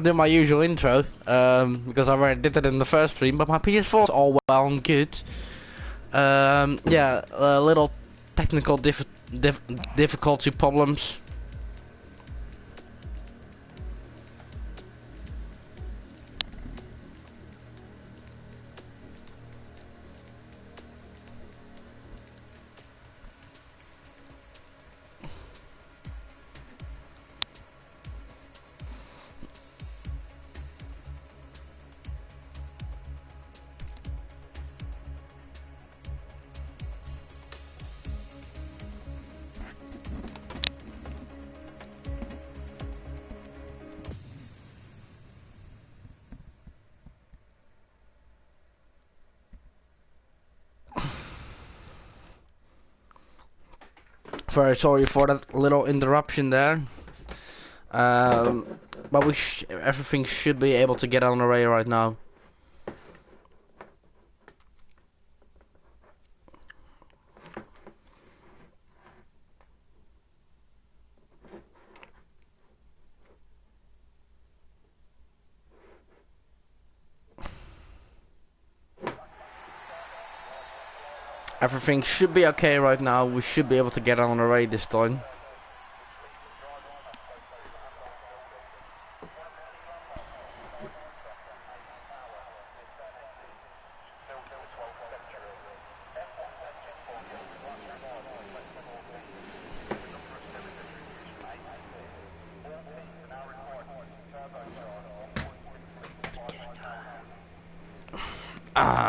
do my usual intro, because I already did it in the first stream, but my PS4 is all well and good. Yeah, a little technical difficulty problems. Very sorry for that little interruption there. But everything should be able to get on the way right now. Everything should be okay right now. We should be able to get on the way this time.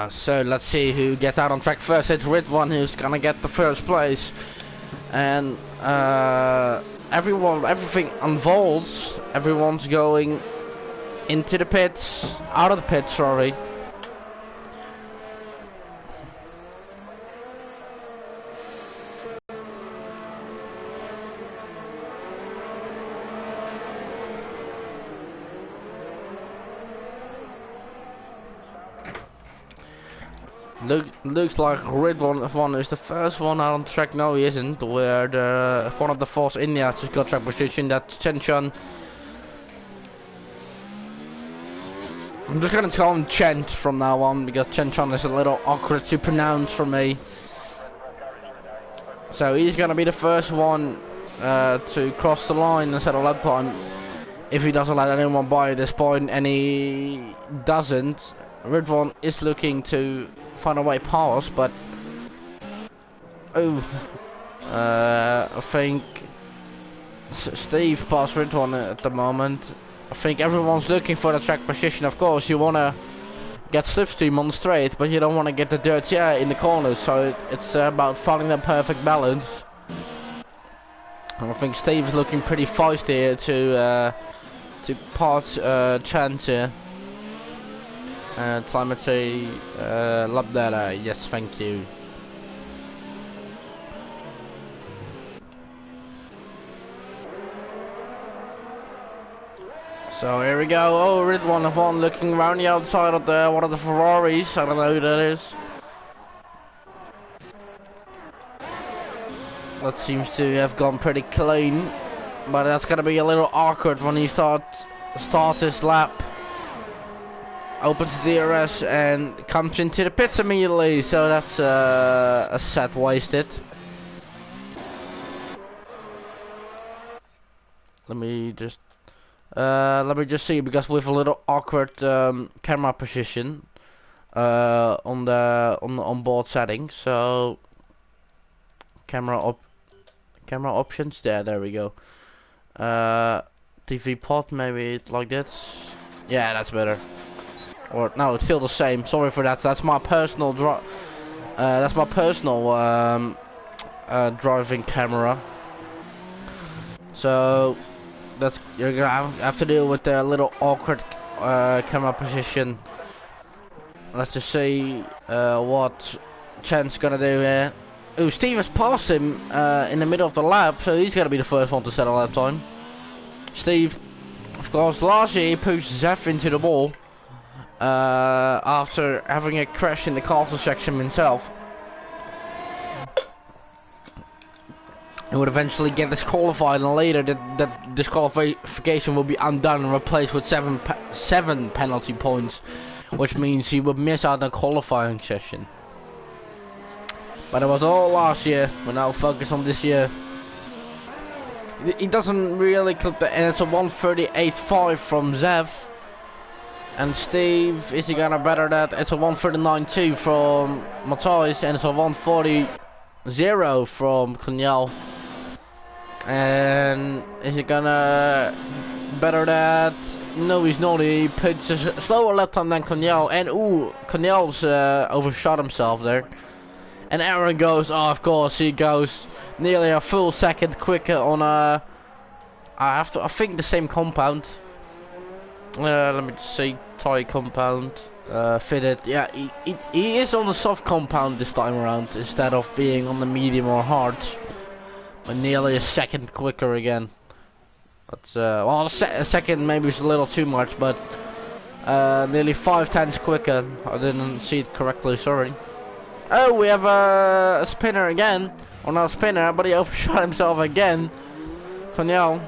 So let's see who gets out on track first. It's Ridwan who's gonna get the first place, and everything unfolds. Everyone's going into the pits, out of the pits. Sorry. Looks like Ridwan is the first one out on track. No, he isn't. Where one of the Force India just got track position. That's Chen. I'm just gonna call him Chent from now on because Chen is a little awkward to pronounce for me. So he's gonna be the first one to cross the line and set a lap time. If he doesn't let anyone by at this point, and he doesn't, Ridwan is looking to find a way past, but I think Steve passed Ridwan at the moment. I think everyone's looking for the track position. Of course, you wanna get slipstream on the straight, but you don't want to get the dirt in the corners. So it's about finding the perfect balance. And I think Steve is looking pretty feisty here to pass Chance here. Timothy Labdella, yes, thank you. So here we go. Oh, Ridwan looking around the outside of one of the Ferraris. I don't know who that is. That seems to have gone pretty clean, but that's gonna be a little awkward when he start his lap. Opens DRS and comes into the pits immediately, so that's a set wasted. Let me just see, because we have a little awkward camera position on the onboard settings. So camera options. There we go. TV pod, maybe it's like this. Yeah, that's better. Or no, it's still the same. Sorry for that. That's my personal driving camera. So you're gonna have to deal with the little awkward camera position. Let's just see what Chen's gonna do here. Ooh, Steve has passed him in the middle of the lap, so he's gonna be the first one to set a lap time. Steve, of course, last year he pushed Zeph into the wall after having a crash in the castle section himself. He would eventually get disqualified, and later that disqualification will be undone and replaced with seven penalty points, which means he would miss out on the qualifying session. But it was all last year. We're now focused on this year. He doesn't really clip the, and it's a 138.5 from Zev. And Steve, is he gonna better that? It's a 139.2 from Matthijs, and it's a 140.0 from Konyal. And is he gonna better that? No, he's not. He puts a slower lap time than Konyal, and Konyal's overshot himself there. And Aaron goes, oh, of course, he goes nearly a full second quicker on a, I think the same compound. Let me just see, Thai compound, fitted. Yeah, he is on the soft compound this time around instead of being on the medium or hard. But nearly a second quicker again. That's well, a second maybe is a little too much, but nearly 5/10 quicker. I didn't see it correctly. Sorry. Oh, we have a spinner again. Or not a spinner, but he overshot himself again. Konyal.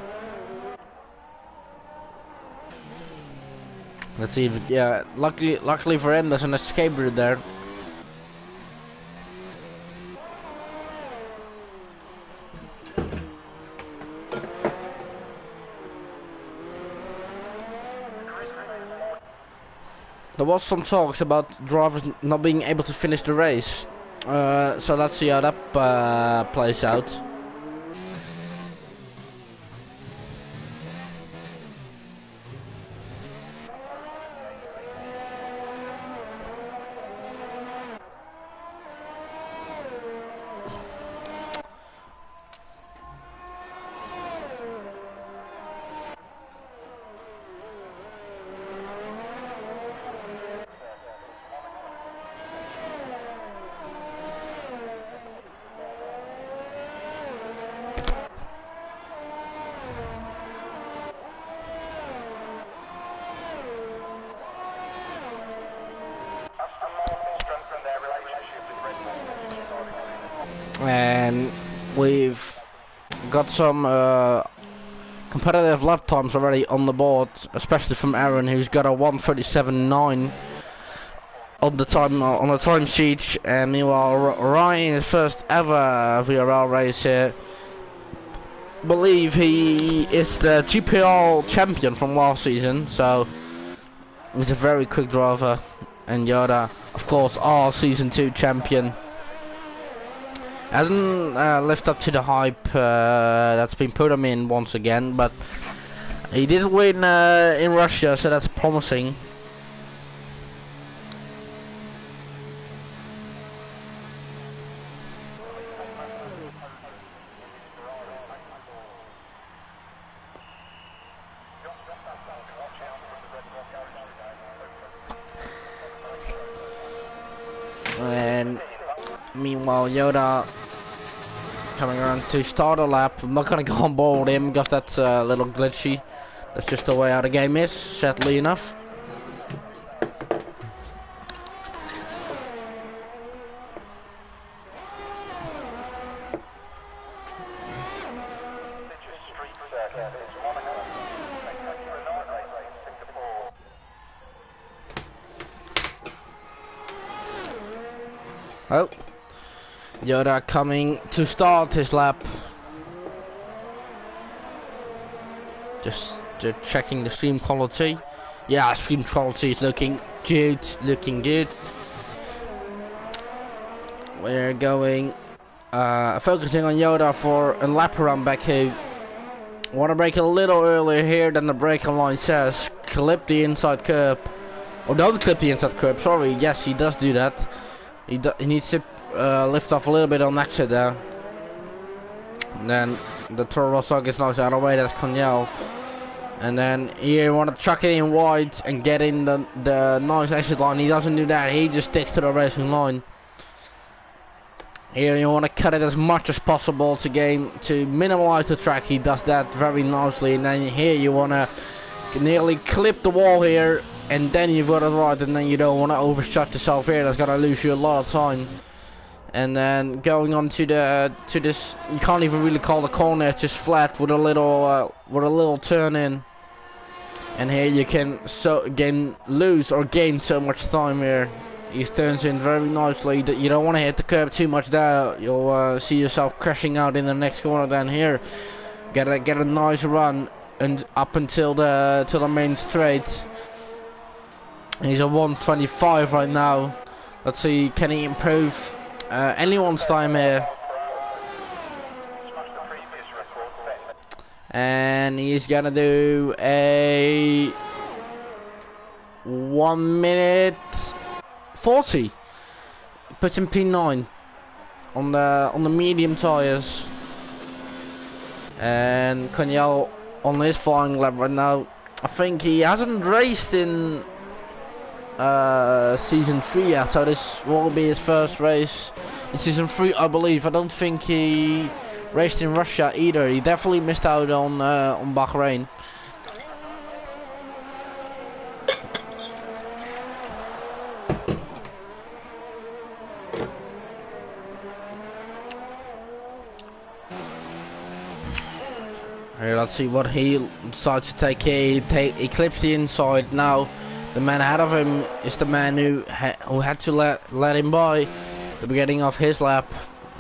Let's see if, yeah, luckily for him, there's an escape route there. There was some talks about drivers not being able to finish the race, so let's see how that plays out. And we've got some competitive lap times already on the board, especially from Aaron, who's got a 1:37.9 on the time sheet. And meanwhile, Ryan, his first ever VRL race here, believe he is the GPL champion from last season, so he's a very quick driver. And Yoda, of course, our season 2 champion. Hasn't lived up to the hype that's been put him in once again, but he did win in Russia, so that's promising. And meanwhile, Yoda coming around to start a lap. I'm not gonna go on board with him because that's a little glitchy. That's just the way how the game is, sadly enough. Oh, Yoda coming to start his lap. Just checking the stream quality. Yeah, stream quality is looking good, We're going, focusing on Yoda for a lap around Baku. Want to brake a little earlier here than the braking line says. Clip the inside curb. Or don't clip the inside curb, sorry. Yes, he does do that. He needs to lift off a little bit on exit there. And then the Toro Rosso gets knocked out of the way, that's Konyal. And then here you want to chuck it in wide and get in the nice exit line. He doesn't do that, he just sticks to the racing line. Here you want to cut it as much as possible to minimize the track. He does that very nicely. And then here you want to nearly clip the wall here, and then you've got it right, and then you don't want to overshot yourself here. That's gonna lose you a lot of time. and then going on to this, you can't even really call the corner, it's just flat with a little turn in. And here you can lose or gain so much time here. He turns in very nicely. You don't want to hit the curb too much there. You'll see yourself crashing out in the next corner. Then here, get a nice run and up until the main straight. He's at 125 right now. Let's see, can he improve anyone's time here? And he's gonna do a 1 minute 40. Puts him P9 on the medium tires. And Kanyal on his flying lap right now. I think he hasn't raced in season 3 yet, so this will be his first race in season 3, I believe. I don't think he raced in Russia either. He definitely missed out on Bahrain. Here, let's see what he decides to take here. He clips the inside. Now the man ahead of him is the man who had to let him by the beginning of his lap.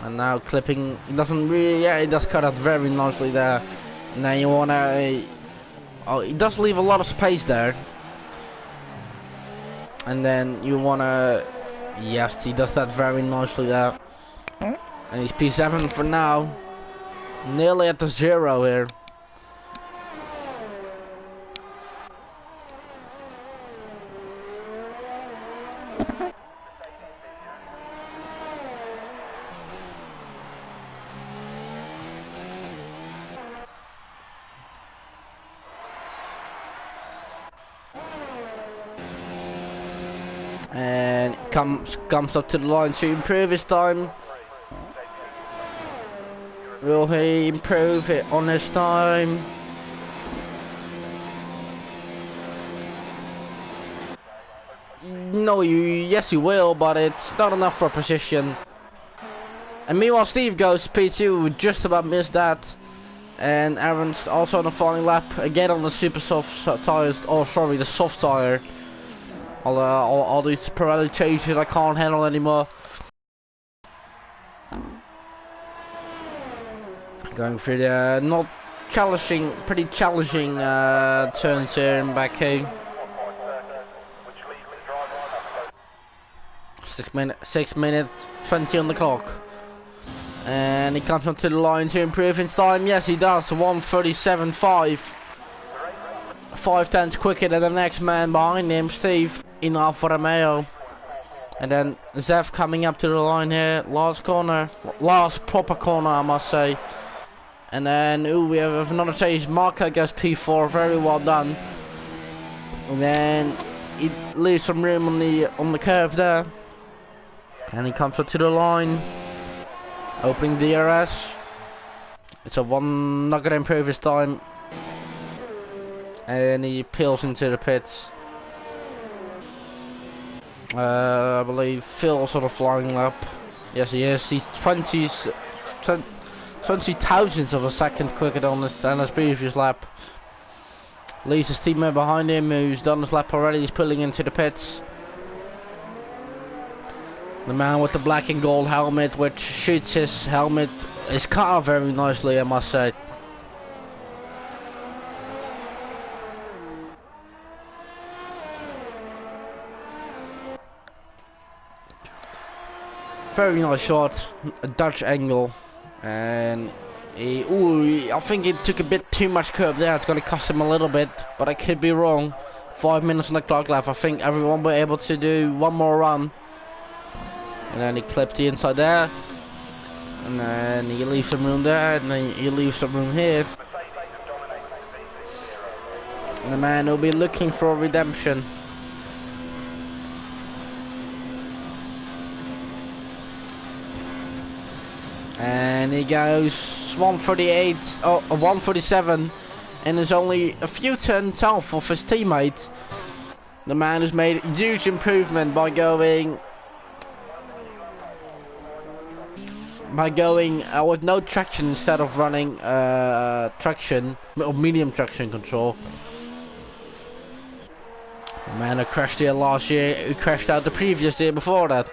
And now clipping, he doesn't really, yeah, he does cut out very nicely there. And then you wanna, he does leave a lot of space there. And then you wanna, yes, he does that very nicely there. And he's P7 for now. Nearly at the 0 here. And comes up to the line to improve his time. Will he improve it on his time? No, yes you will, but it's not enough for a position. And meanwhile Steve goes P2, we just about missed that. And Aaron's also on the final lap, again on the super soft tires, oh sorry, the soft tire. All these Pirelli changes I can't handle anymore. Going through the pretty challenging turns here in Baku. 6 minutes 20 on the clock. And he comes onto the line to improve his time. Yes, he does. 1:37.5. 5/10 quicker than the next man behind him, Steve, in Alfa Romeo. And then Zev coming up to the line here. Last proper corner, I must say. And then, we have another change. Marco goes P4, very well done. And then he leaves some room on the curve there. And he comes up to the line, opening DRS. It's a one, not gonna improve his time. And he peels into the pits. I believe Phil's sort of flying lap. Yes, he is. He's 20 thousandths of a second quicker than his previous lap. Leaves his teammate behind him, who's done his lap already. He's pulling into the pits. The man with the black and gold helmet, which shoots his car very nicely, I must say. Very nice shot, a Dutch angle, and I think he took a bit too much curb there. It's going to cost him a little bit, but I could be wrong. 5 minutes on the clock left. I think everyone will be able to do one more run. And then he clipped the inside there, and then he leaves some room there, and then he leaves some room here. And the man will be looking for redemption. And he goes 1:38, 1:47, and there's only a few turns off of his teammate. The man has made a huge improvement by going by going with no traction instead of running traction or medium traction control. Man, I crashed here last year. He crashed out the previous year before that.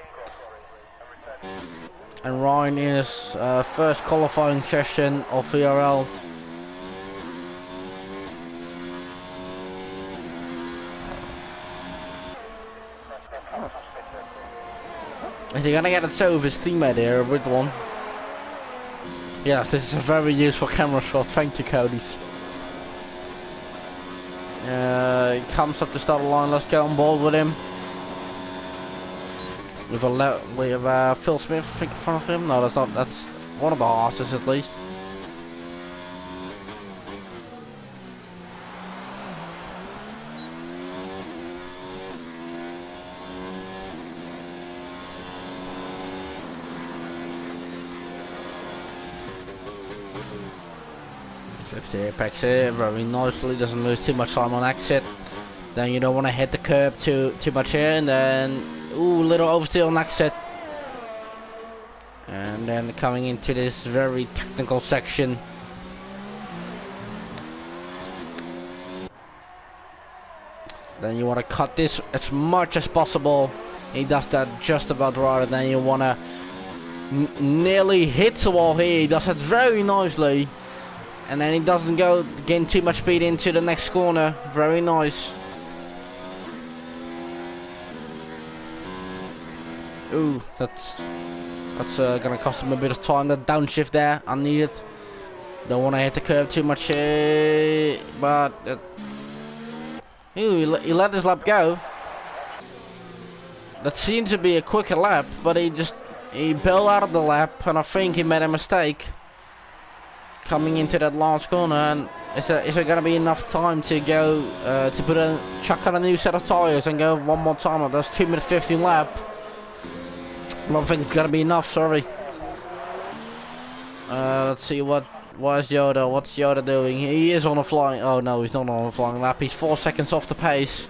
And Ryan in his first qualifying session of VRL. Is he gonna get it so with his teammate here with one? Yes, this is a very useful camera shot. Thank you, Cody. He comes up the start line. Let's get on board with him. We have Phil Smith, I think, in front of him. No, that's not. That's one of the horses at least. Slips the apex here very nicely, doesn't lose too much time on exit. Then you don't want to hit the curb too much here, and then ooh, little oversteer on exit. And then coming into this very technical section. Then you want to cut this as much as possible. He does that just about right, and then you want to nearly hit the wall here. He does that very nicely. And then he doesn't gain too much speed into the next corner. Very nice. Ooh, that's gonna cost him a bit of time. That downshift there, unneeded. Don't want to hit the curb too much here, but ooh, he let his lap go. That seemed to be a quicker lap, but he bailed out of the lap, and I think he made a mistake. Coming into that last corner, and is there gonna be enough time to go to chuck on a new set of tires and go one more time? That's 2:15 lap. I don't think it's gonna be enough. Sorry. Let's see what's Yoda? What's Yoda doing? He is on a flying. Oh no, he's not on a flying lap. He's 4 seconds off the pace.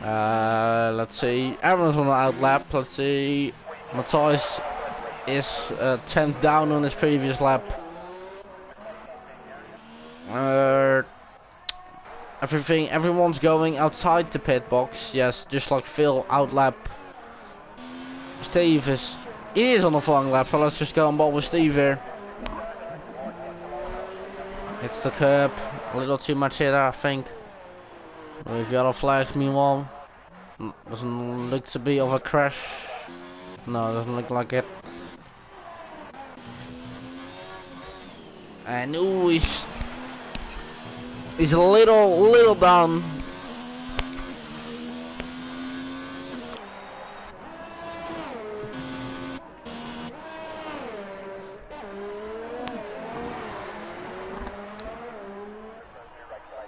Let's see. Aaron's on an out lap. Let's see. Matthias is 10th down on his previous lap. Everyone's going outside the pit box. Yes, just like Phil, out lap. Steve is on the flying lap, so let's just go on board with Steve here. Hits the curb, a little too much here, I think. With yellow flags, meanwhile, doesn't look to be of a crash. No, doesn't look like it. And ooh, he's a little down.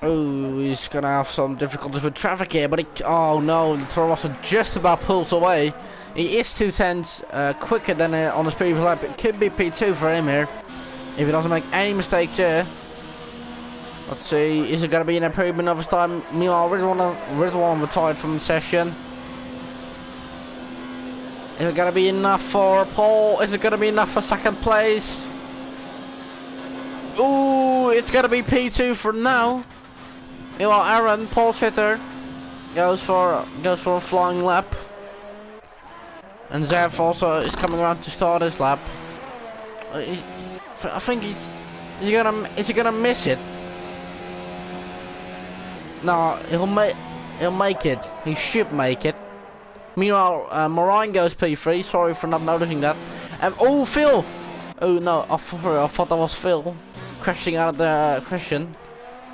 Oh, he's gonna have some difficulties with traffic here, but oh no, the throw off just about pulls away. He is 2/10 quicker than on his previous lap. It could be P2 for him here, if he doesn't make any mistakes here. Let's see, is it gonna be an improvement of his time? Meanwhile, Ridwan retired from the session. Is it gonna be enough for a pole? Is it gonna be enough for second place? Ooh, it's gonna be P2 for now. Meanwhile, Aaron, pole sitter, goes for a flying lap. And Zev also is coming around to start his lap. I think is he gonna miss it? No, he'll make it. He should make it. Meanwhile, Marine goes P3. Sorry for not noticing that. Oh, Phil! Oh no, I thought that was Phil crashing out of the Christian.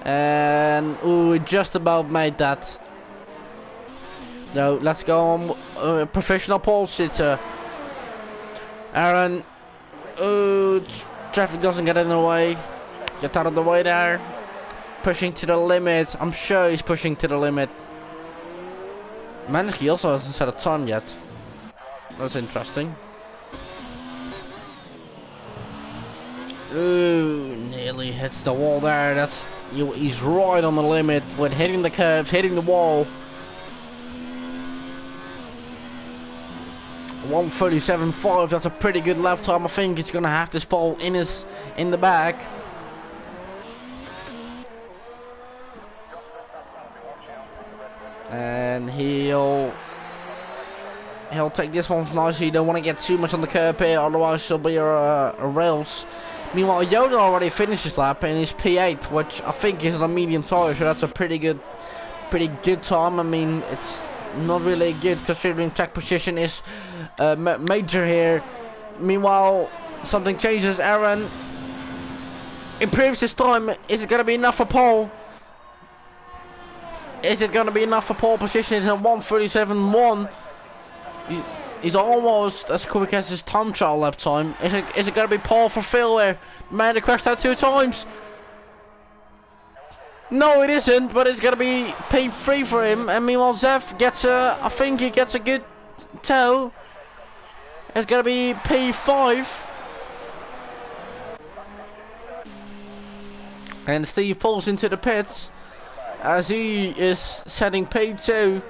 And ooh, we just about made that. No, let's go on. Professional pole sitter. Aaron. Ooh, traffic doesn't get in the way. Get out of the way there. Pushing to the limit. I'm sure he's pushing to the limit. Mansky also hasn't set a time yet. That's interesting. Ooh, nearly hits the wall there. He's right on the limit with hitting the curbs, hitting the wall. 1:37.5. That's a pretty good lap time. I think he's gonna have this pole in the bag. And he'll take this one nicely. You don't want to get too much on the curb here, otherwise there'll be a rails. Meanwhile, Yoda already finished his lap and he's P8, which I think is on a medium tire, so that's a pretty good time. I mean, it's not really good considering track position is major here. Meanwhile, something changes. Aaron improves his time. Is it going to be enough for pole? Is it going to be enough for pole position? It's a 1:37.1. He's almost as quick as his time trial lap time. Is it going to be pole for Phil there? Man, he crashed out 2 times. No, it isn't, but it's going to be P3 for him. And meanwhile, Zef gets I think he gets a good tow. It's going to be P5. And Steve pulls into the pits as he is setting P2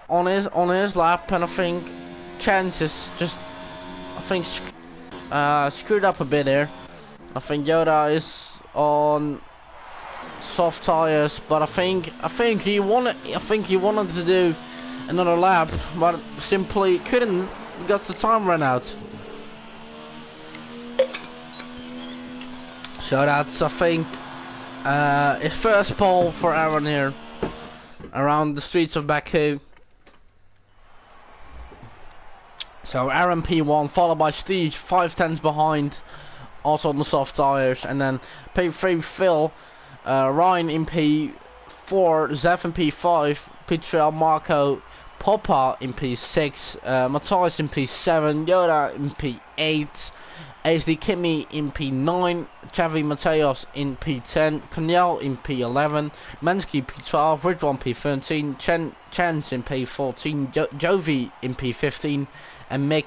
on his lap, and I think Chances just screwed up a bit there. I think Yoda is on soft tires, but I think he wanted to do another lap, but simply couldn't because the time ran out. So that's, I think, his first pole for Aaron here around the streets of Baku. So Aaron P1 followed by Steve 5/10 behind, also on the soft tires, and then P3 Phil, Ryan in P4, Zev in P5, Petrel, Marco, Poppa in P6, Matthias in P7, Yoda in P8, ASD Kimmy in P9, Chavi Mateos in P10, Kanyal in P11, Mansky P12, Ridwan P13, Chance in P14, Jovi in P15, and Mick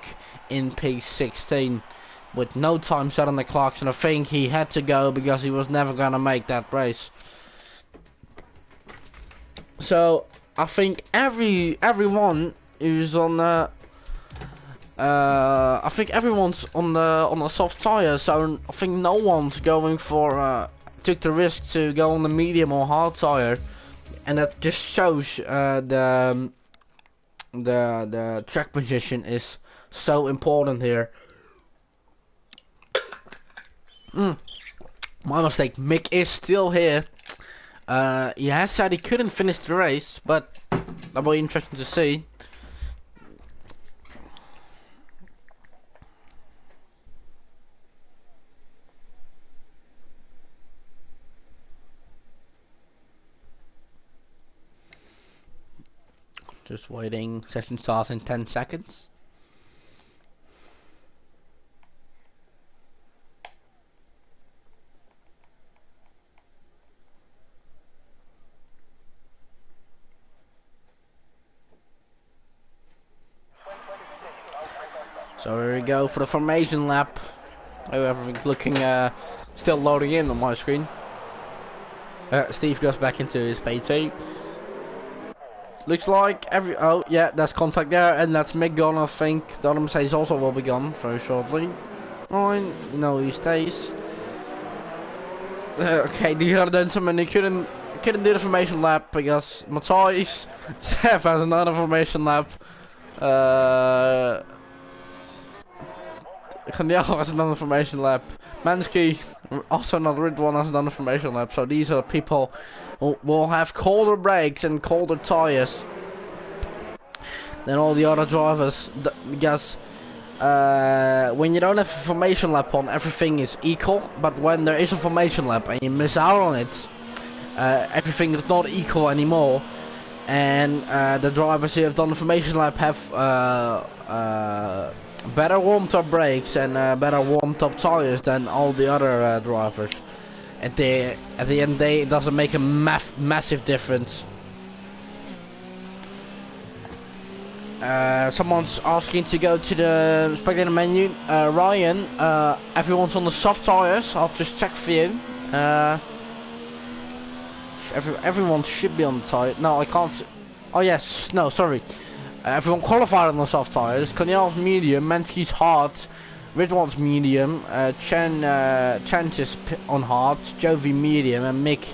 in P16 with no time set on the clocks, and I think he had to go because he was never gonna make that race. So I think everyone who's on the I think everyone's on the soft tire, so I think no one's going for took the risk to go on the medium or hard tire, and that just shows the track position is so important here. My mistake. Mick is still here. He has said he couldn't finish the race, but that'll be interesting to see. Just waiting. Session starts in 10 seconds. So here we go for the formation lap. Oh, everything's looking still loading in on my screen. Steve goes back into his P2. Looks like oh yeah, that's contact there, and that's Mick gone. I think the other Mercedes also will be gone very shortly. Oh no, he stays. Okay, the other gentleman, he couldn't do the formation lap because Matthias Seth has another formation lap. Kanyal has another formation lap. Mansky, also another red one, has another formation lap. So these are people who will have colder brakes and colder tires than all the other drivers, because when you don't have a formation lap on, everything is equal. But when there is a formation lap and you miss out on it, everything is not equal anymore. And the drivers who have done the formation lap have better warmed up brakes and better warmed up tires than all the other drivers. At the end of the day, it doesn't make a massive difference. Someone's asking to go to the spectator menu. Ryan, everyone's on the soft tires. I'll just check for you. Everyone should be on the tire. No, I can't. Oh yes, no, sorry. Everyone qualified on the soft tires. Cornel's medium, Mensky's hard, Ridwan's medium, Chen is on hard, Jovi medium, and Mick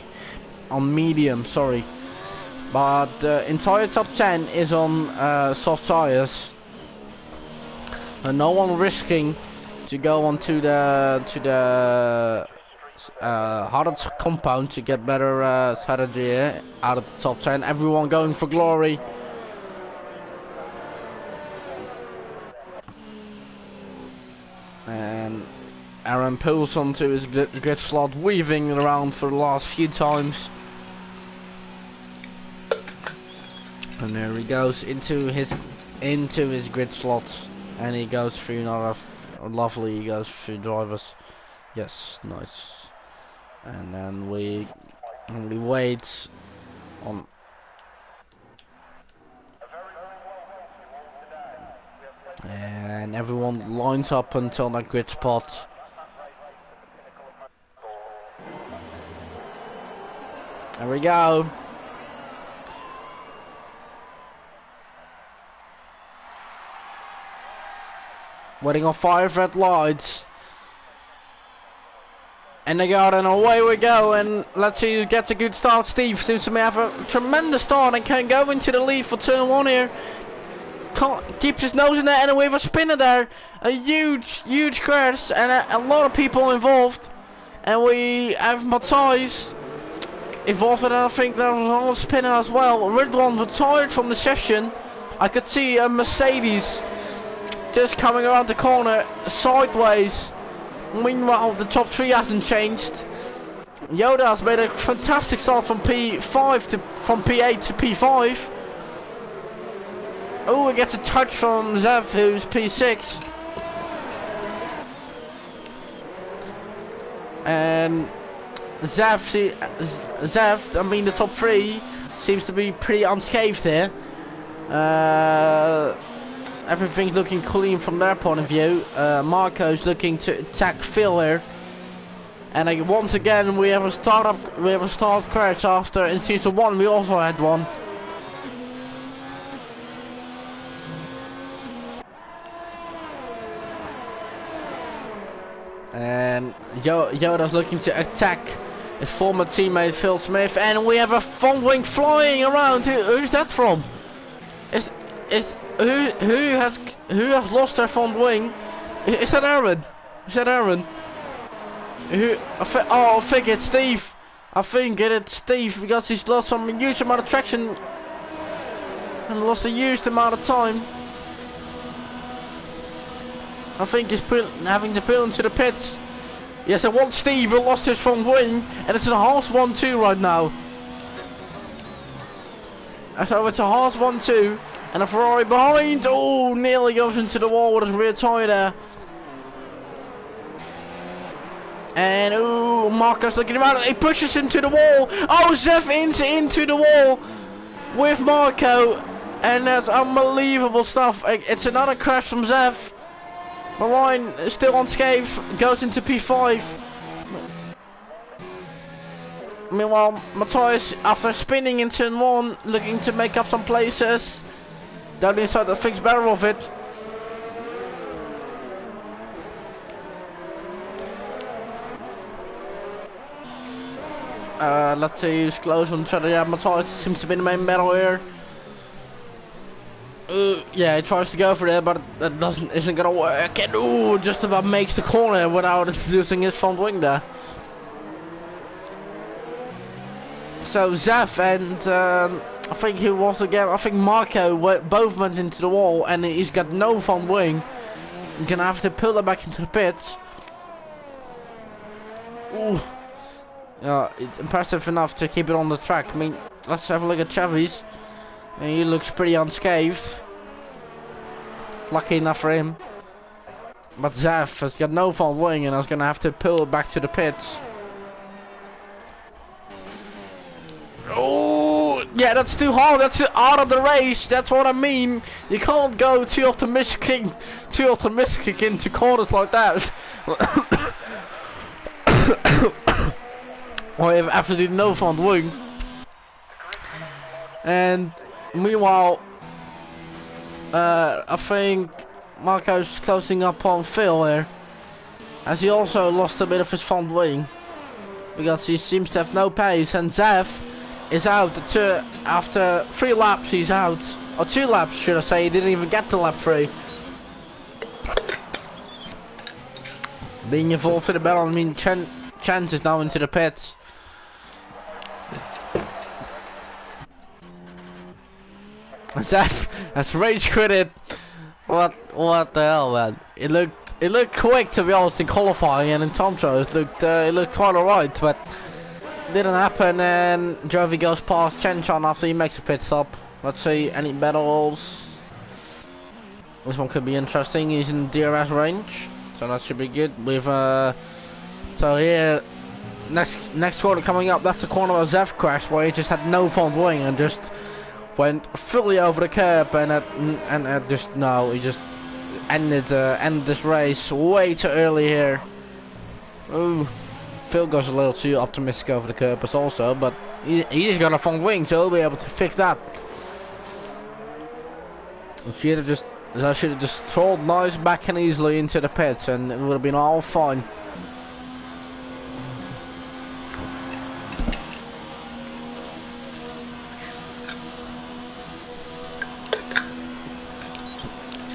on medium. Sorry, but the entire top 10 is on soft tires, and no one risking to go on to the harder compound to get better strategy out of the top 10. Everyone going for glory. And Aaron pulls onto his grid slot, weaving around for the last few times. And there he goes into his grid slot, and he goes through another lovely. He goes through drivers. Yes, nice. And then we wait on. And everyone lines up until that grid spot. There we go. Waiting on 5 red lights. And they got, and away we go, and let's see who gets a good start. Steve seems to have a tremendous start and can go into the lead for turn 1 here. Keeps his nose in there, and we have a spinner there. A huge crash, and a lot of people involved. And we have Matthijs involved, and I think there was another spinner as well. Ridwan retired from the session. I could see a Mercedes just coming around the corner sideways. Meanwhile, the top 3 hasn't changed. Yoda has made a fantastic start from P8 to P5. Oh, he gets a touch from Zev, who's P6. And Zev, I mean the top 3, seems to be pretty unscathed here. Everything's looking clean from their point of view. Marco's looking to attack Phil here. And once again we have a start crash after in season 1 we also had one. And Yoda's looking to attack his former teammate Phil Smith, and we have a front wing flying around. Who's that from? Who has lost their front wing? Is that Aaron? Is that Aaron? I think it's Steve. I think it's Steve because he's lost some huge amount of traction and lost a huge amount of time. I think he's having to pull into the pits. Yes, I want Steve who lost his front wing, and it's a harsh 1-2 right now. So it's a harsh 1-2, and a Ferrari behind. Oh, nearly goes into the wall with his rear tyre there. And oh, Marco's looking him out. He pushes him to the wall. Oh, Zev into the wall with Marco, and that's unbelievable stuff. It's another crash from Zev. Marine is still unscathed, goes into P5. Meanwhile, Matthijs, after spinning in turn 1, looking to make up some places. Down inside that thinks better of it. Let's see who's close on each other. Yeah, Matthijs seems to be the main battle here. Yeah, he tries to go for it, but that isn't gonna work. And just about makes the corner without losing his front wing there. So Zev and I think he was again. I think Marco both went into the wall, and he's got no front wing. He's gonna have to pull it back into the pits. Ooh, yeah, it's impressive enough to keep it on the track. I mean, let's have a look at Chavy's. And he looks pretty unscathed. Lucky enough for him. But Zev has got no front wing and is going to have to pull it back to the pits. Oh, yeah, that's too hard. That's out of the race. That's what I mean. You can't go too optimistic into corners like that. Or you have absolutely no front wing. And meanwhile, I think Marco's closing up on Phil here, as he also lost a bit of his front wing, because he seems to have no pace, and Zev is out after 3 laps. He's out, or 2 laps should I say. He didn't even get to lap 3. Being involved in the battle, I mean, Chance is now into the pits. Zev has rage quitted. What the hell, man? It looked quick, to be honest, in qualifying, and in time trials it looked quite alright, but didn't happen. And Jovi goes past Chenchan after he makes a pit stop. Let's see any battles. This one could be interesting. He's in DRS range, so that should be good. With so here next corner coming up, that's the corner where Zev crashed, where he just had no front wing and just went fully over the curb, and he just ended this race way too early here. Ooh, Phil goes a little too optimistic over the curb also, but he's got a front wing, so he'll be able to fix that. I should have just trolled nice back and easily into the pits, and it would have been all fine.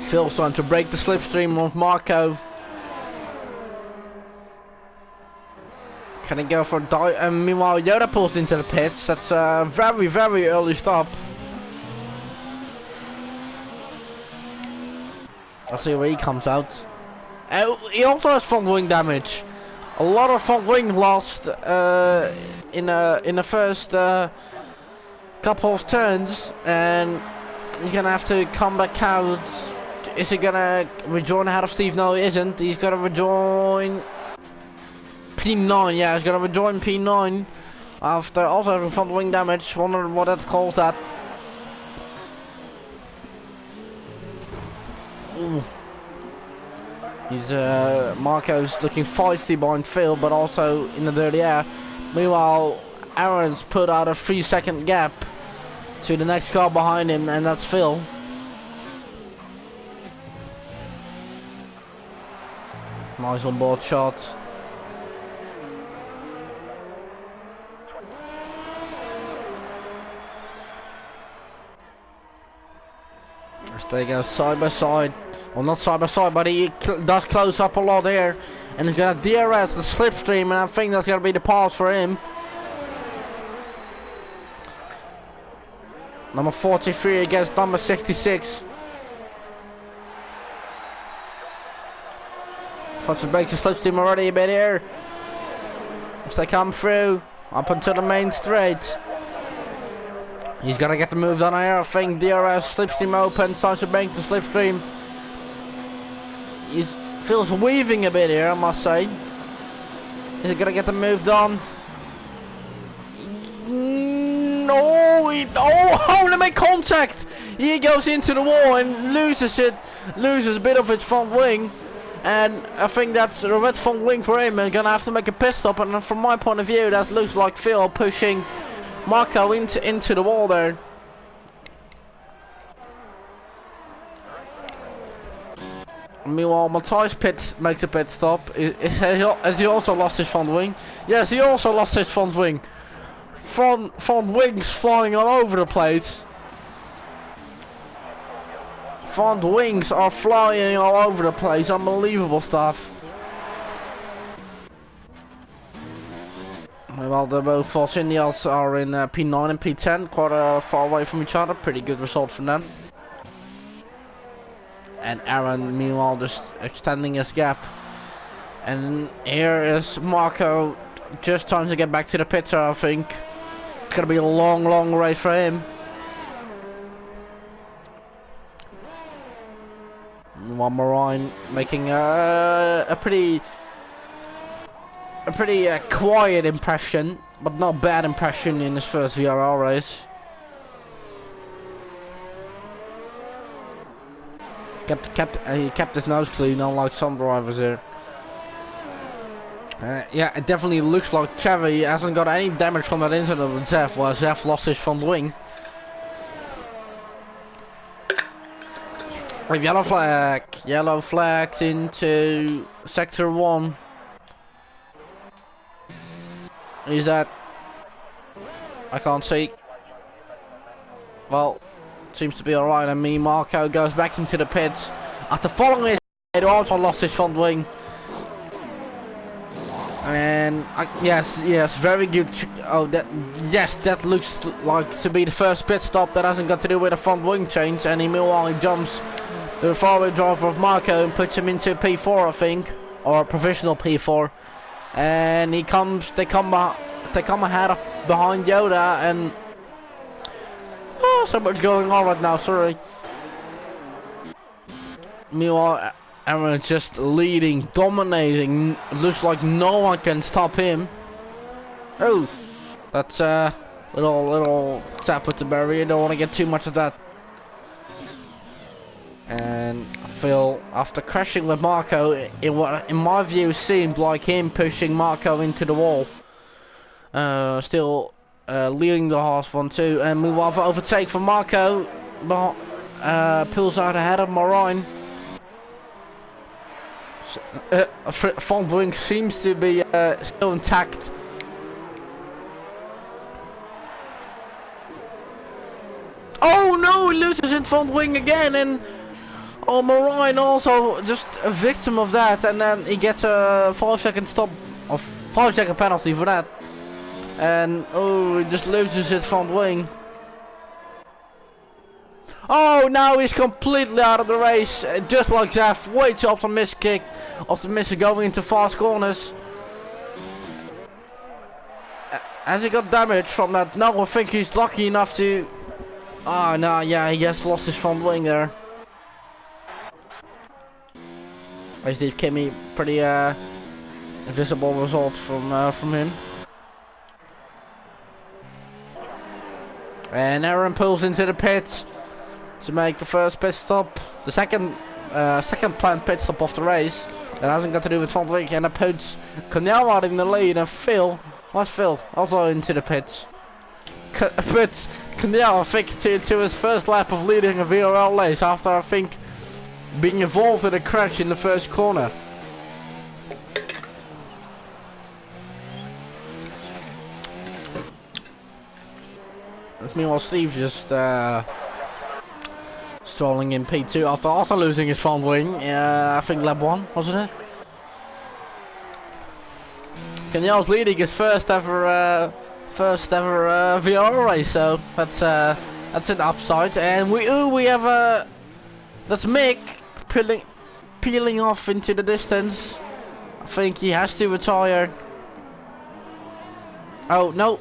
Phil's trying to break the slipstream of Marco. Can he go for a meanwhile Yoda pulls into the pits. That's a very, very early stop. Let's see where he comes out. He also has front wing damage. A lot of front wing lost in the first couple of turns, and he's gonna have to come back out. Is he gonna rejoin ahead of Steve? No, he isn't. He's gonna rejoin P9. Yeah, he's gonna rejoin P9 after also having front wing damage. Wonder what that calls that. Ooh. He's Marco's looking feisty behind Phil, but also in the dirty air. Meanwhile, Aaron's put out a 3-second gap to the next car behind him, and that's Phil. Nice on board shot. As they go side by side. Well, not side by side, but he does close up a lot here. And he's gonna DRS the slipstream, and I think that's gonna be the pass for him. Number 43 against number 66. Trying to break the slipstream already a bit here. As they come through up onto the main straight. He's gonna get the move done here. I think DRS slipstream open, starts to break the slipstream. He feels weaving a bit here, I must say. Is he gonna get the move done? No, they make contact. He goes into the wall and loses a bit of his front wing. And I think that's a red front wing for him, and gonna have to make a pit stop. And from my point of view, that looks like Phil pushing Marco into the wall there. Meanwhile, Matthijs makes a pit stop. Has he also lost his front wing? Yes, he also lost his front wing. Front wings flying all over the place. Front wings are flying all over the place. Unbelievable stuff. Well, the both Force Indians are in P9 and P10, quite far away from each other. Pretty good result from them. And Aaron, meanwhile, just extending his gap. And here is Marco, just trying to get back to the pits, I think. It's gonna be a long, long race for him. One Marine making a pretty quiet impression, but not bad impression in his first VRL race. He kept his nose clean, unlike some drivers here. Yeah, it definitely looks like Chevy hasn't got any damage from that incident with Zev, where Zev lost his front wing. With yellow flag. Yellow flags into sector 1. Is that? I can't see. Well, seems to be alright. And me, Marco goes back into the pits after following his. He also lost his front wing. And yes, very good. Oh, that looks like to be the first pit stop that hasn't got to do with a front wing change. And meanwhile he jumps the far-wheel driver of Marco and puts him into P4, I think, or provisional P4. And they come ahead behind Yoda, and so much going on right now. Sorry. Meanwhile, Aaron's just leading, dominating. Looks like no one can stop him. Oh, that's a little tap with the barrier. Don't want to get too much of that. And Phil, after crashing with Marco, in my view seemed like him pushing Marco into the wall. Still leading the Haas 1-2, and move on for overtake for Marco, but pulls out ahead of Marine. Front wing seems to be still intact. Oh no, he loses in front wing again, and oh, Marine also just a victim of that, and then he gets a 5-second stop, or 5-second penalty for that. And oh, he just loses his front wing. Oh, now he's completely out of the race, just like that. Way too optimistic going into fast corners. Has he got damage from that? No, I think he's lucky enough to. Oh no, yeah, he just lost his front wing there. I Steve Kimmy, pretty visible result from him. And Aaron pulls into the pits to make the first pit stop, the second planned pit stop of the race. That hasn't got to do with front wing, and it puts Cornell out in the lead, and Phil, what's Phil? Also into the pits. Puts Cornell, I think, to his first lap of leading a VRL race after, I think, being involved in a crash in the first corner. Meanwhile, Steve just strolling in P2 after also losing his front wing. I think lap 1, wasn't it? Kenyal's leading his first ever VRL race, so that's an upside. And we have that's Mick peeling off into the distance. I think he has to retire. Oh no,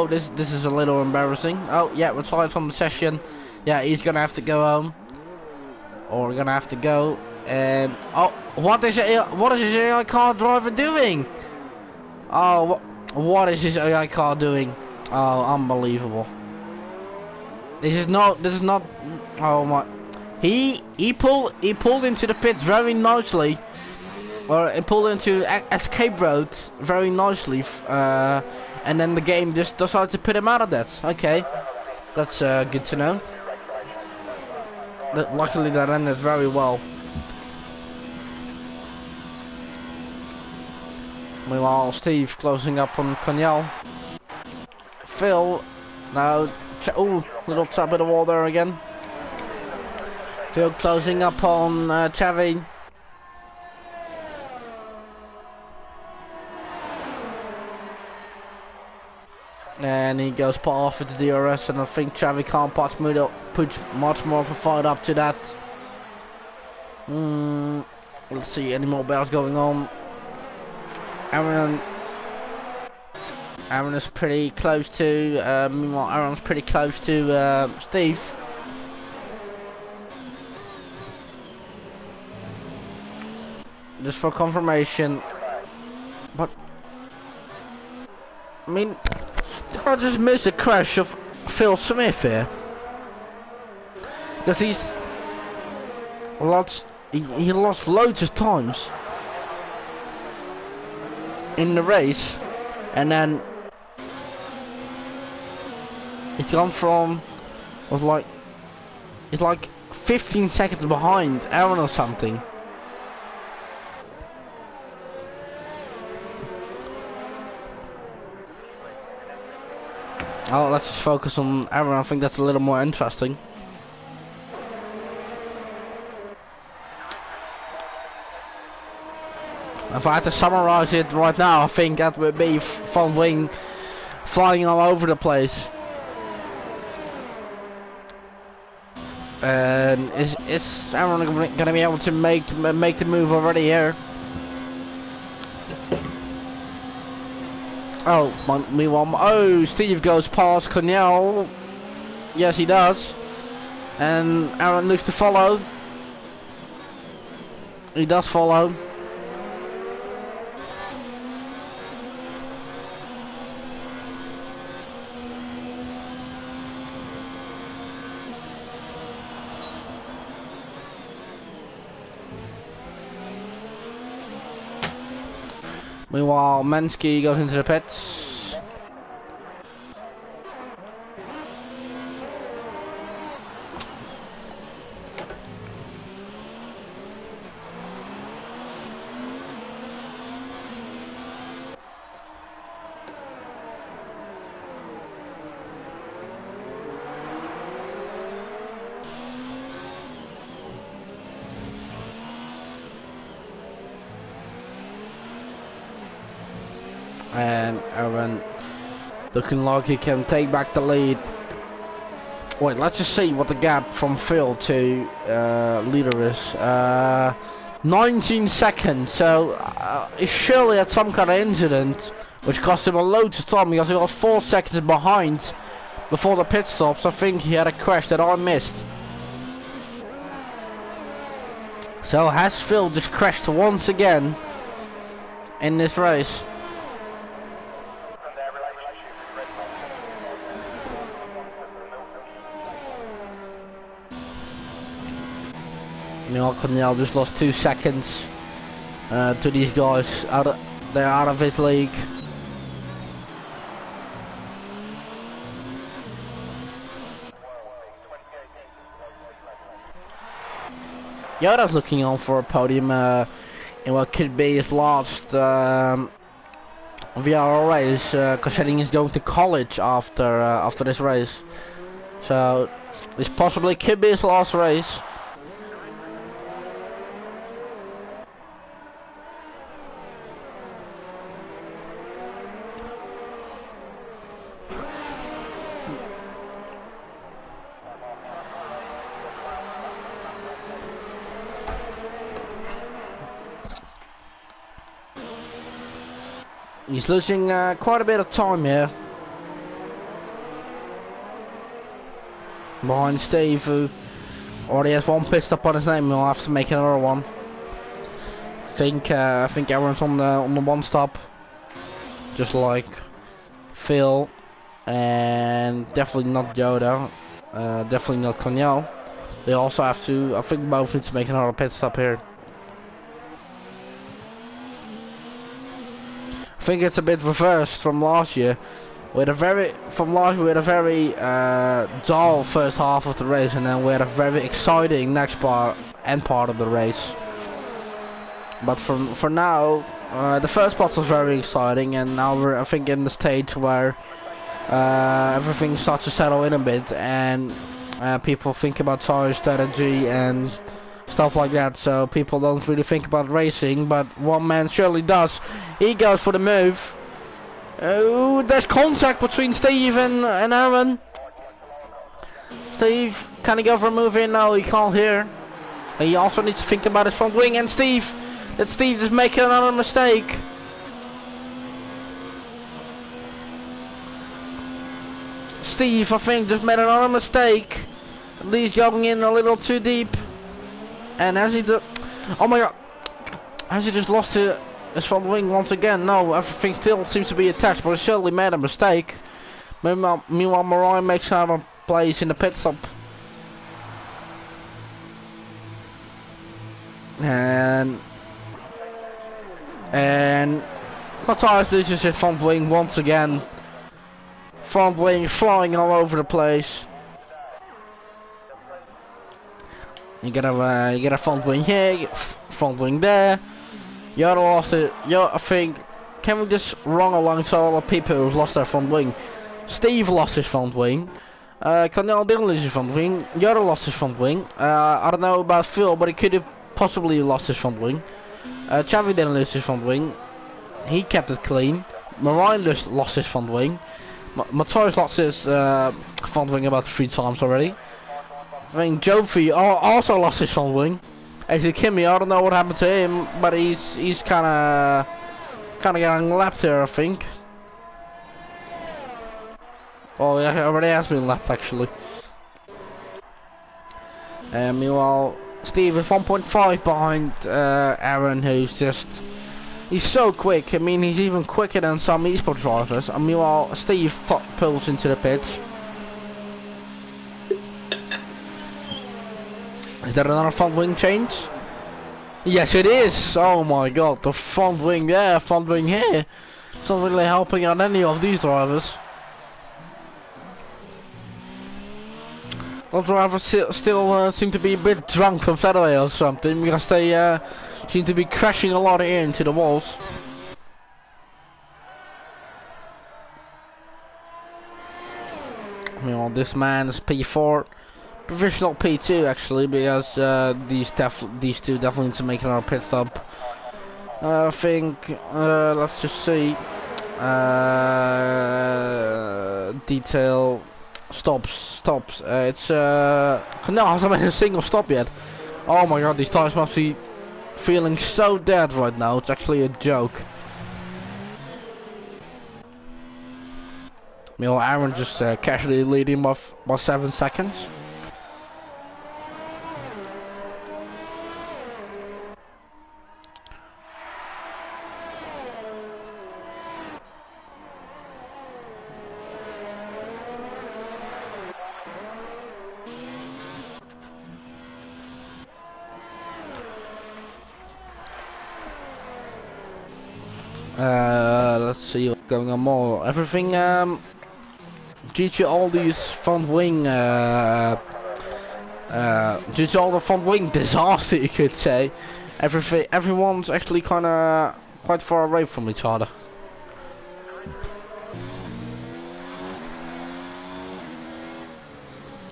this is a little embarrassing. Oh yeah, retired from the session. Yeah, he's gonna have to go home, or gonna have to go. And oh, what is his AI car driver doing? Oh, what is his AI car doing? Oh, unbelievable. This is not. Oh my. He pulled into the pits very nicely, or he pulled into escape road very nicely. And then the game just decided to put him out of that. Okay, that's good to know. Luckily that ended very well. Meanwhile, Steve closing up on Conyal. Phil, now, oh, little tap of the wall there again. Phil closing up on Chavi. And he goes off with the DRS, and I think Chavi can't put much more of a fight up to that. Let's see, any more battles going on. Aaron is pretty close to, meanwhile Aaron's pretty close to Steve. Just for confirmation. But, I mean, did I just miss a crash of Phil Smith here? Because he lost loads of times in the race, and then it's gone from it's like 15 seconds behind Aaron or something. Oh, let's just focus on Aaron. I think that's a little more interesting. If I had to summarize it right now, I think that would be Van Wing flying all over the place. And is Aaron gonna be able to make the move already here? Oh, meanwhile, oh, Steve goes past Cornell. Yes, he does. And Aaron looks to follow. He does follow. Meanwhile, Mansky goes into the pits. And Aaron looking like he can take back the lead. Wait, let's just see what the gap from Phil to leader is. 19 seconds, so he surely had some kind of incident which cost him a load of time because he was 4 seconds behind before the pit stops. I think he had a crash that I missed. So has Phil just crashed once again in this race? Cornell just lost 2 seconds to these guys. They're out of his league. Yoda's looking on for a podium in what could be his last VRL race, considering he's going to college after this race. So this possibly could be his last race. He's losing quite a bit of time here. Behind Steve, who already has one pit stop on his name. He'll have to make another one. I think everyone's on the one stop, just like Phil, and definitely not Yoda. Definitely not Cornell. They also have to. I think both need to make another pit stop here. I think it's a bit reversed from last year. We had a very dull first half of the race, and then we had a very exciting next part of the race. But for now, the first part was very exciting, and now we're I think in the stage where everything starts to settle in a bit, and people think about tire strategy and stuff like that. So people don't really think about racing, but one man surely does. He goes for the move. Oh, there's contact between Steve and Aaron. Steve, can he go for a move in? No, he can't here. He also needs to think about his front wing, and Steve is making another mistake. Steve, I think, just made another mistake. He's going in a little too deep. And has he oh my god, has he just lost his front wing once again? No, everything still seems to be attached, but he certainly made a mistake. Meanwhile, Mariah makes another place in the pit stop. And Matthias loses his front wing once again. Front wing flying all over the place. You get a front wing here, you get front wing there. Yoda lost it. I think, can we just run alongside all the people who've lost their front wing? Steve lost his front wing. Cornel didn't lose his front wing. Yoda lost his front wing. I don't know about Phil, but he could have possibly lost his front wing. Chavi didn't lose his front wing. He kept it clean. Mariah lost his front wing. Matthias lost his front wing about 3 times already. I think Jofi also lost his front wing. Actually, Kimmy, I don't know what happened to him, but he's kind of getting lapped here, I think. Oh, yeah, he already has been lapped actually. Meanwhile, Steve is 1.5 behind Aaron, he's so quick. I mean, he's even quicker than some eSport drivers. And meanwhile, Steve pulls into the pits. Is there another front wing change? Yes, it is. Oh my god, the front wing there, front wing here. It's not really helping out any of these drivers. All drivers still seem to be a bit drunk on Saturday or something, because they seem to be crashing a lot here into the walls. Meanwhile, this man is P4. Provisional P2 actually, because these two definitely need to make another pit stop. I think let's just see. Detail stops. It's no, hasn't made a single stop yet. Oh my god, these tires must be feeling so dead right now. It's actually a joke. Meanwhile, Aaron just casually leading by 7 seconds. Let's see what's going on more. Everything due to all these front wing due to all the front wing disaster, you could say, everyone's actually quite far away from each other.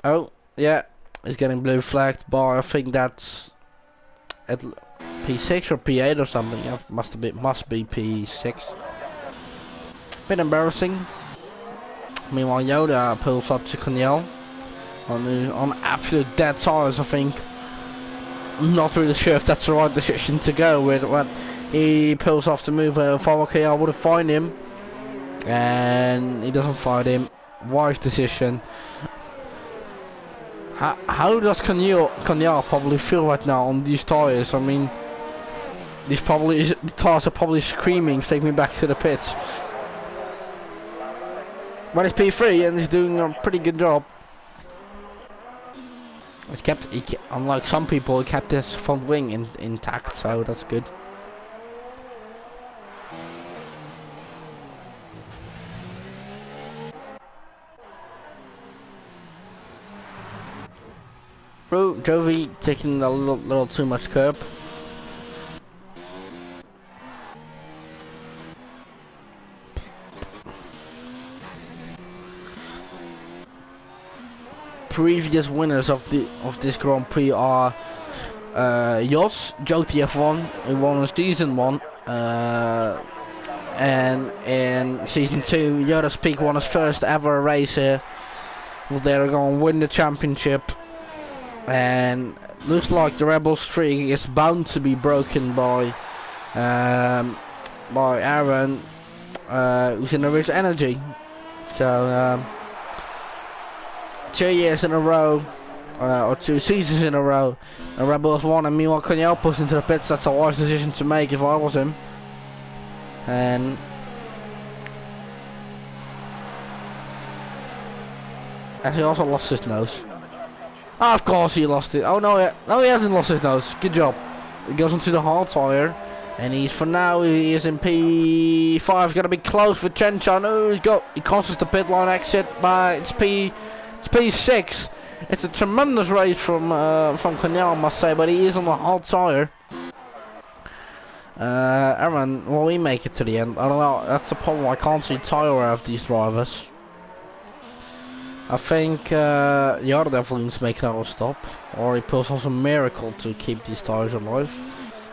Oh yeah, it's getting blue flagged, but I think that's at P6 or P8 or something. Yeah, must be P6. Bit embarrassing. Meanwhile, Yoda pulls up to Cornel on absolute dead tires. I think. I'm not really sure if that's the right decision to go with. When he pulls off to move forward, okay, I would have find him, and he doesn't find him. Wise decision. How does Cornel probably feel right now on these tires? I mean, the tires are probably screaming, "Take me back to the pits." But it's P3 and he's doing a pretty good job. Unlike some people, he kept his front wing intact, so that's good. Jovi taking a little too much curb. Previous winners of this Grand Prix are Jos, JoTF1, who won in season 1, and in season 2, Yoda's Peak won his first ever race here. Well, they're going to win the championship, and looks like the Rebel streak is bound to be broken by Aaron, who's in the Rich Energy. So 2 years in a row, or 2 seasons in a row, and Rebels won, and meanwhile Cornel pushed into the pits. That's a wise decision to make if I was him. And he also lost his nose. Oh, of course he lost it. Oh no, he hasn't lost his nose. Good job. He goes into the hard tire, and he is in P5. He's gonna be close with Chen Chan. Oh, he crosses the pit line exit, but it's P6, It's a tremendous race from Cornell, I must say, but he is on a hard tire. Aaron, will we make it to the end? I don't know, that's the problem, I can't see tire of these drivers. I think Yara definitely needs to make another stop, or he pulls off a miracle to keep these tires alive.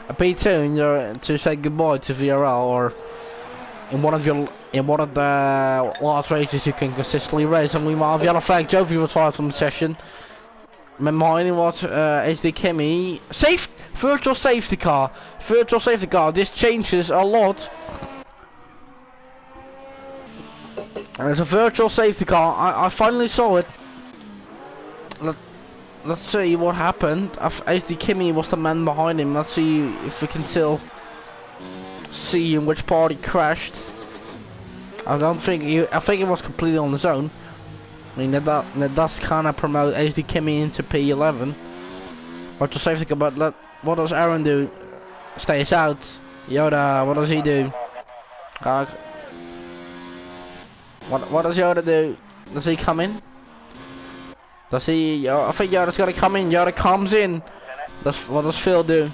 P2 to say goodbye to VRL, or in one of the last races you can consistently race, and we might have yellow flag. Jovi retired from the session. Behind him was HD Kimmy. Virtual safety car. Virtual safety car. This changes a lot. There's a virtual safety car. I finally saw it. Let's see what happened. HD Kimmy was the man behind him. Let's see if we can still see in which part he crashed. I think it was completely on his own. I mean, that does kind of promote HD Kimmy into P11. Virtual safety car, but what does Aaron do? Stays out. Yoda, what does he do? What does Yoda do? Does he come in? Does he? I think Yoda's gotta come in. Yoda comes in. What does Phil do?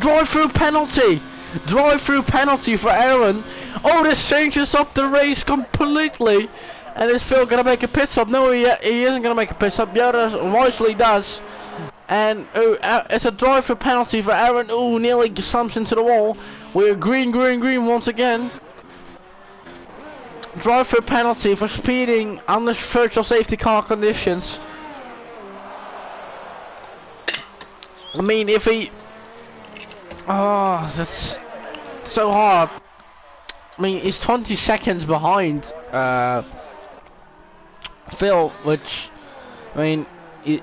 Drive-through penalty! Drive-through penalty for Aaron. Oh, this changes up the race completely. And is Phil gonna make a pit stop? No, he isn't gonna make a pit stop. Yoda wisely does. And it's a drive-through penalty for Aaron. Oh, nearly slumps into the wall. We're green once again. Drive-through penalty for speeding under virtual safety car conditions. I mean, if he... Oh, that's so hard. I mean, he's 20 seconds behind Phil, which, I mean, he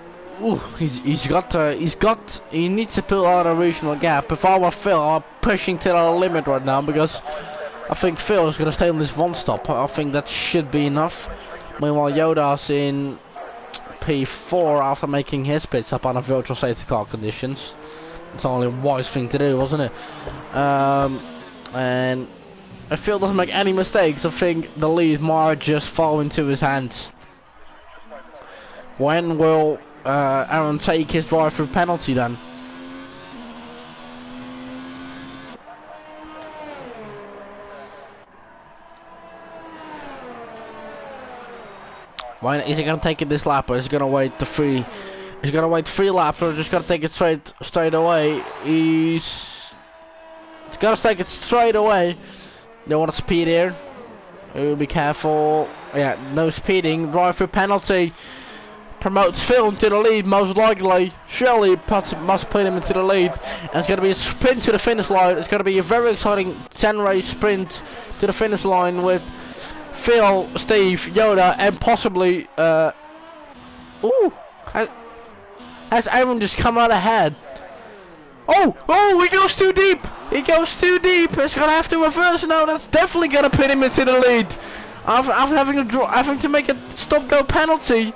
needs to pull out a regional gap. If I were Phil, I'm pushing to the limit right now, because I think Phil is going to stay on this one stop. I think that should be enough. Meanwhile, Yoda's in P4 after making his pit stop under virtual safety car conditions. It's only a wise thing to do, wasn't it? And if Phil doesn't make any mistakes, I think the lead might just fall into his hands. When will Aaron take his drive-through penalty then? When is he gonna take it this lap, or is he gonna wait the three? He's gonna wait 3 laps, or just gonna take it straight away. He's gonna take it straight away. They want to speed here. Be careful. Yeah, no speeding. Drive-through penalty promotes Phil into the lead, most likely. Surely must put him into the lead. And it's gonna be a sprint to the finish line. It's gonna be a very exciting 10-race sprint to the finish line with Phil, Steve, Yoda, and possibly has Aaron just come out ahead? Oh, he goes too deep! He goes too deep! It's gonna have to reverse now. That's definitely gonna put him into the lead. After having to make a stop-go penalty.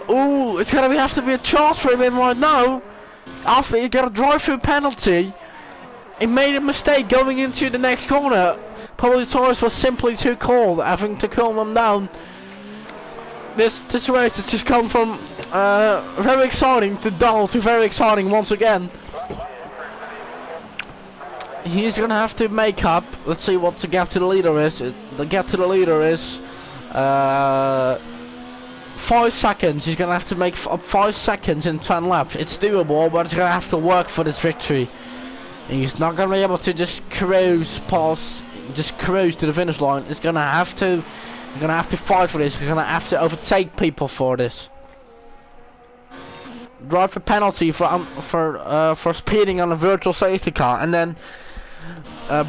Oh, it's gonna have to be a chance for him in right now. After he got a drive-through penalty, he made a mistake going into the next corner. Probably the tires was simply too cold, having to cool them down. This race has just come from very exciting to dull to very exciting once again. He's gonna have to make up. Let's see what the gap to the leader is. The gap to the leader is 5 seconds. He's gonna have to make up 5 seconds in 10 laps. It's doable, but he's gonna have to work for this victory. And he's not gonna be able to just cruise to the finish line. He's gonna have to fight for this. He's gonna have to overtake people for this. Drive for penalty for speeding on a virtual safety car, and then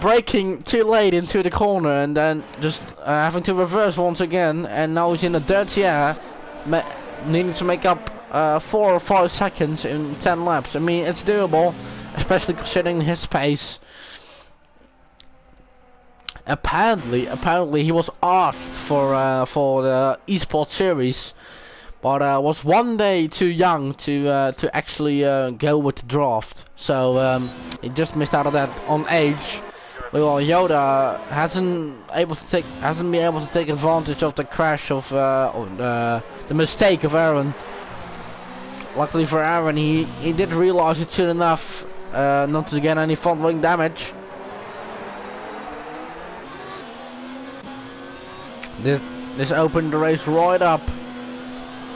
braking too late into the corner, and then just having to reverse once again. And now he's in the dirty air, needing to make up 4 or 5 seconds in 10 laps. I mean, it's doable, especially considering his pace. Apparently he was asked for the esports series, but was one day too young to actually go with the draft. So he just missed out on that on age, Well, Yoda hasn't been able to take advantage of the crash of the mistake of Aaron. Luckily for Aaron, he did realize it soon enough not to get any front wing damage. This opened the race right up.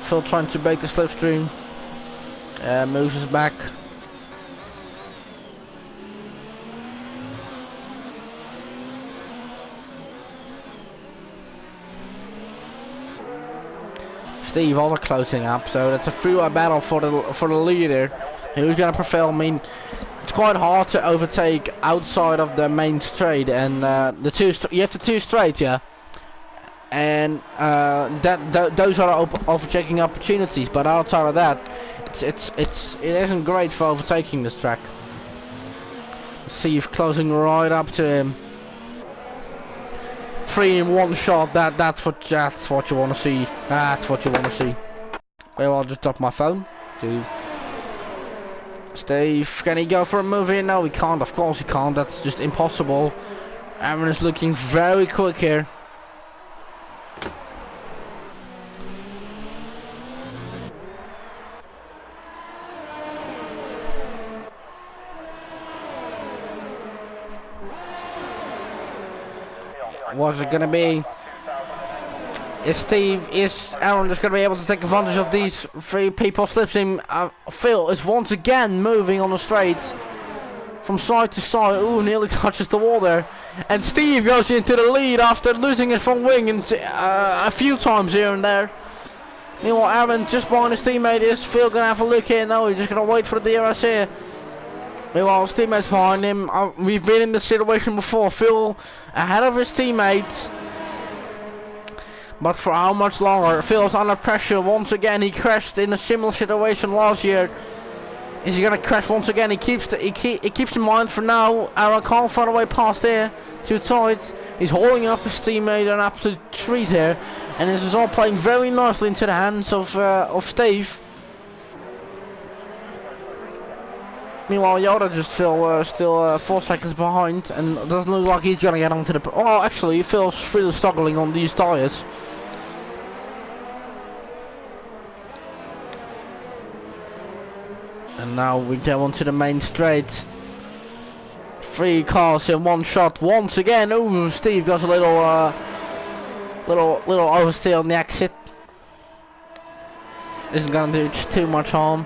Phil trying to break the slipstream. Moves us back. Steve also closing up, so that's a free-way battle for the leader. Who's gonna prevail? I mean, it's quite hard to overtake outside of the main straight, and you have the two straight, yeah. And those are overtaking opportunities, but outside of that, it isn't great for overtaking this track. Steve closing right up to him. 3 in 1 shot. That's what you want to see. That's what you want to see. Well, I'll just drop my phone. Steve, can he go for a move in? No, he can't. Of course he can't. That's just impossible. Aaron is looking very quick here. What's it gonna be? Is Aaron just gonna be able to take advantage of these 3 people slipstream? Phil is once again moving on the straights from side to side. Ooh, nearly touches the wall there. And Steve goes into the lead after losing his front wing a few times here and there. Meanwhile, Aaron just behind his teammate. Is Phil gonna have a look here? No, he's just gonna wait for the DRS here. Meanwhile, his teammates behind him. We've been in this situation before. Phil ahead of his teammates. But for how much longer? Phil's under pressure once again. He crashed in a similar situation last year. Is he gonna crash once again? He keeps in mind for now. Aaron can't find a way past here. Too tight. He's holding up his teammate an absolute treat here. And this is all playing very nicely into the hands of Steve. Meanwhile, Yoda just still 4 seconds behind, and it doesn't look like he's gonna get onto the. Oh, actually, Phil's really struggling on these tires. And now we go onto the main straight. 3 cars in 1 shot once again. Ooh, Steve got a little oversteer on the exit. Isn't gonna do too much harm.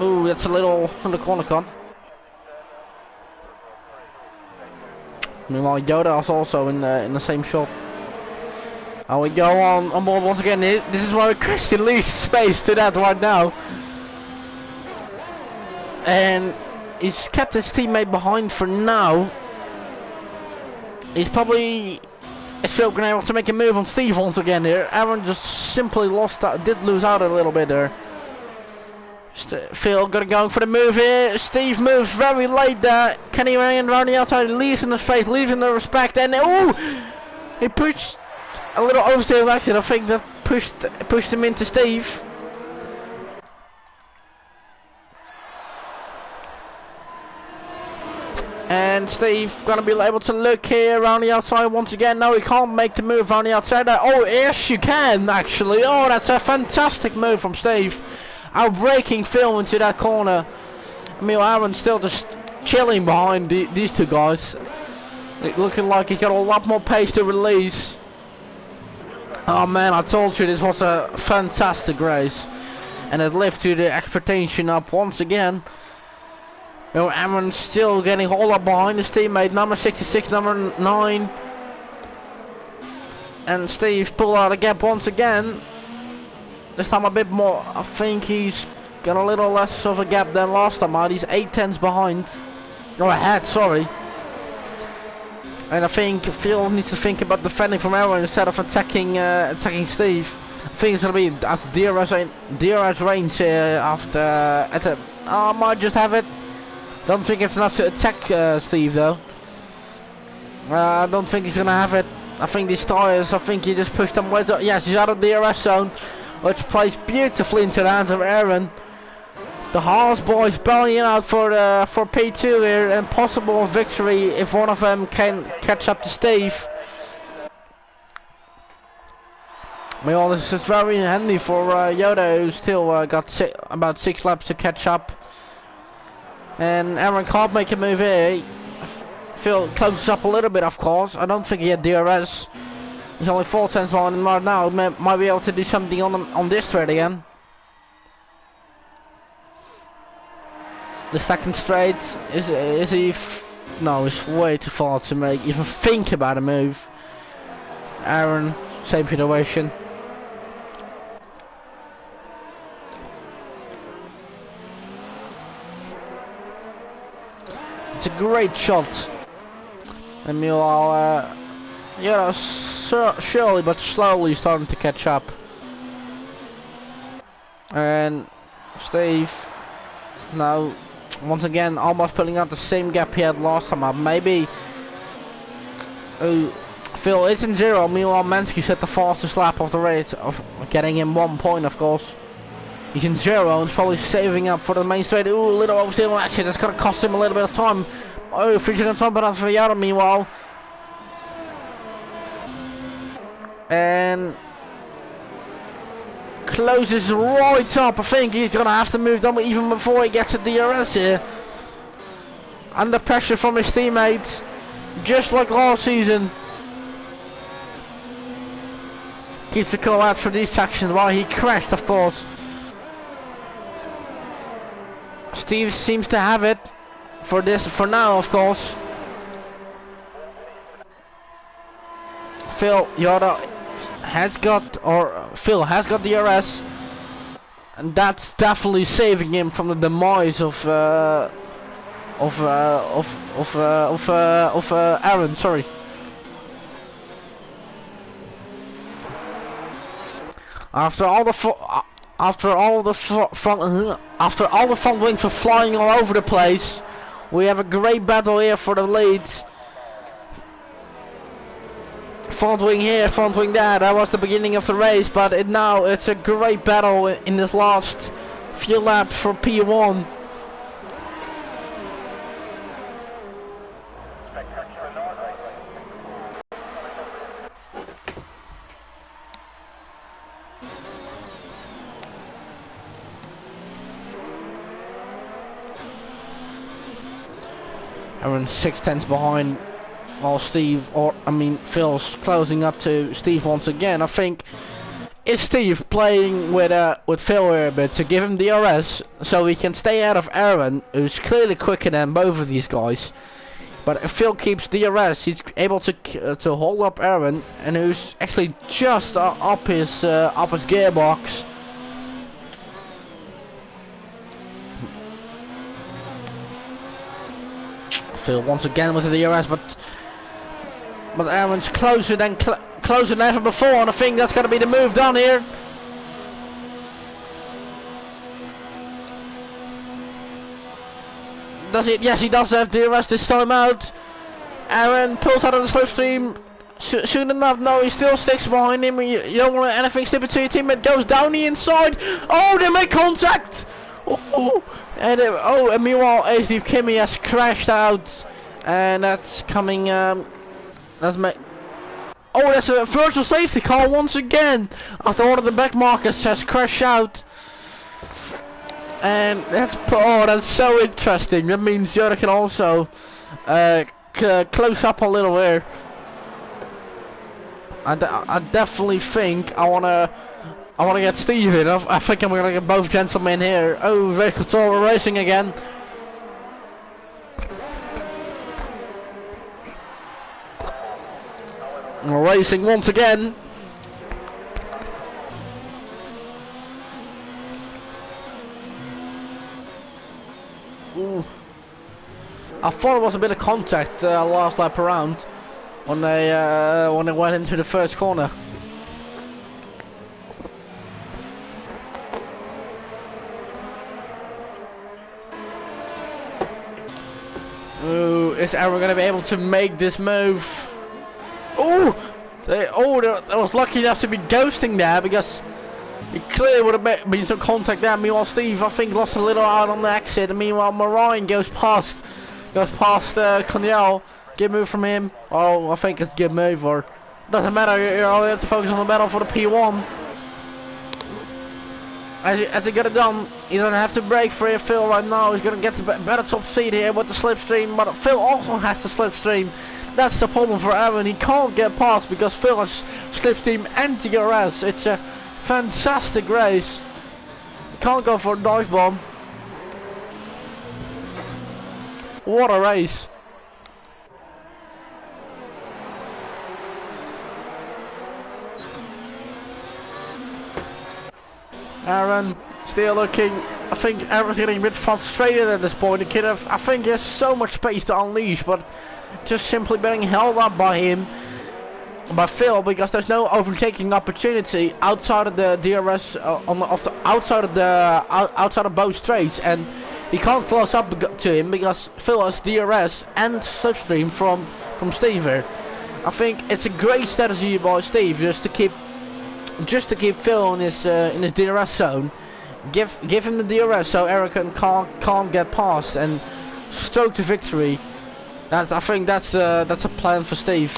Ooh, that's a little on the corner con. Meanwhile, Yoda is also in the same shot. And we go on board once again. This is where Christian leaves space to that right now. And he's kept his teammate behind for now. He's probably still going to be able to make a move on Steve once again here. Aaron just simply did lose out a little bit there. Phil gonna go for the move here. Steve moves very late there. Can he run around the outside? Leaves in the space, leaves in the respect, and oh, he pushed a little oversteer of action. I think that pushed him into Steve. And Steve gonna be able to look here around the outside once again. No, he can't make the move around the outside there. Oh, yes, you can actually. Oh, that's a fantastic move from Steve. Outbraking Phil into that corner. Meanwhile, Aaron's still just chilling behind these 2 guys. Looking like he's got a lot more pace to release. Oh man, I told you this was a fantastic race. And it lived to the expectation up once again. Aaron's still getting all up behind his teammate, number 66, number 9. And Steve pulled out a gap once again. This time a bit more. I think he's got a little less of a gap than last time out. He's 8/10 behind. Or ahead, sorry. And I think Phil needs to think about defending from Aaron instead of attacking Steve. I think it's going to be at DRS range here after... I might just have it. Don't think it's enough to attack Steve though. I don't think he's going to have it. I think these tires, I think he just pushed them way up. Yes, he's out of the DRS zone. Which plays beautifully into the hands of Aaron. The Haas boys bellying out for P2 here, and possible victory if one of them can catch up to Steve. Well, this is very handy for Yoda, who still got about 6 laps to catch up. And Aaron can't make a move here. Phil closes up a little bit, of course. I don't think he had DRS. He's only 4 tenths behind him right now. Might be able to do something on this straight again. The second straight, is he? No, it's way too far to make even think about a move. Aaron, same situation. It's a great shot. And meanwhile, surely but slowly starting to catch up. And Steve, now once again almost pulling out the same gap he had last time up. Maybe Phil is in 0. Meanwhile, Mansky set the fastest lap of the race, of getting him 1 point, of course. He's in 0 and probably saving up for the main straight. Ooh, a little oversteering action. That's going to cost him a little bit of time. Oh, 3 seconds time, but for Yara meanwhile. And closes right up. I think he's going to have to move down even before he gets to DRS here. Under pressure from his teammates, just like last season. Keeps the call out for these sections while he crashed, of course. Steve seems to have it for now, of course. Phil has got DRS, and that's definitely saving him from the demise of Aaron. Sorry. After all the front wings were flying all over the place, we have a great battle here for the lead. Front wing here, front wing there. That was the beginning of the race, but it's a great battle in this last few laps for P1. Aaron 6 tenths behind, while Phil's closing up to Steve once again. I think it's Steve playing with Phil here a bit to give him DRS so he can stay out of Aaron, who's clearly quicker than both of these guys. But if Phil keeps DRS, he's able to hold up Aaron, and who's actually just up his gearbox. Phil once again with the DRS, but Aaron's closer than ever before, and I think that's going to be the move down here. Does it? Yes, he does have DRS this time out. Aaron pulls out of the slipstream. Soon enough, no, he still sticks behind him. You don't want anything slip to your teammate. Goes down the inside. Oh, they make contact. Oh, and meanwhile, Steve Kimmy has crashed out, and that's coming. That's a virtual safety car once again. After one of the back markers has crashed out, and that's so interesting. That means Yoda can also close up a little here. I definitely think I wanna get Steve in. I think I'm gonna get both gentlemen here. Oh, Vehicle Tour racing again. We're racing once again. Ooh. I thought it was a bit of contact last lap around when they went into the first corner. Ooh, is Aaron going to be able to make this move? Ooh! They was lucky enough to be ghosting there, because It clearly would have been some contact there. Meanwhile, Steve, I think, lost a little out on the exit. And meanwhile, Marine goes past Coniel. Good move from him. Oh, I think it's a good move. Or doesn't matter. You only have to focus on the battle for the P1. As he got it done, he doesn't have to break for Phil right now. He's gonna get the better top seed here with the slipstream, but Phil also has the slipstream. That's the problem for Aaron. He can't get past because Phil has slipstream and DRS. It's a fantastic race. Can't go for a dive bomb. What a race. Aaron still looking, I think Aaron's getting a bit frustrated at this point. The kid, I think he has so much space to unleash, but just simply being held up by him, by Phil, because there's no overtaking opportunity outside of the DRS, outside of both straights, and he can't close up to him because Phil has DRS and slipstream from Steve here. I think it's a great strategy by Steve just to keep Phil in his DRS zone. Give him the DRS so Eric can't get past and stroke to victory. I think that's a plan for Steve.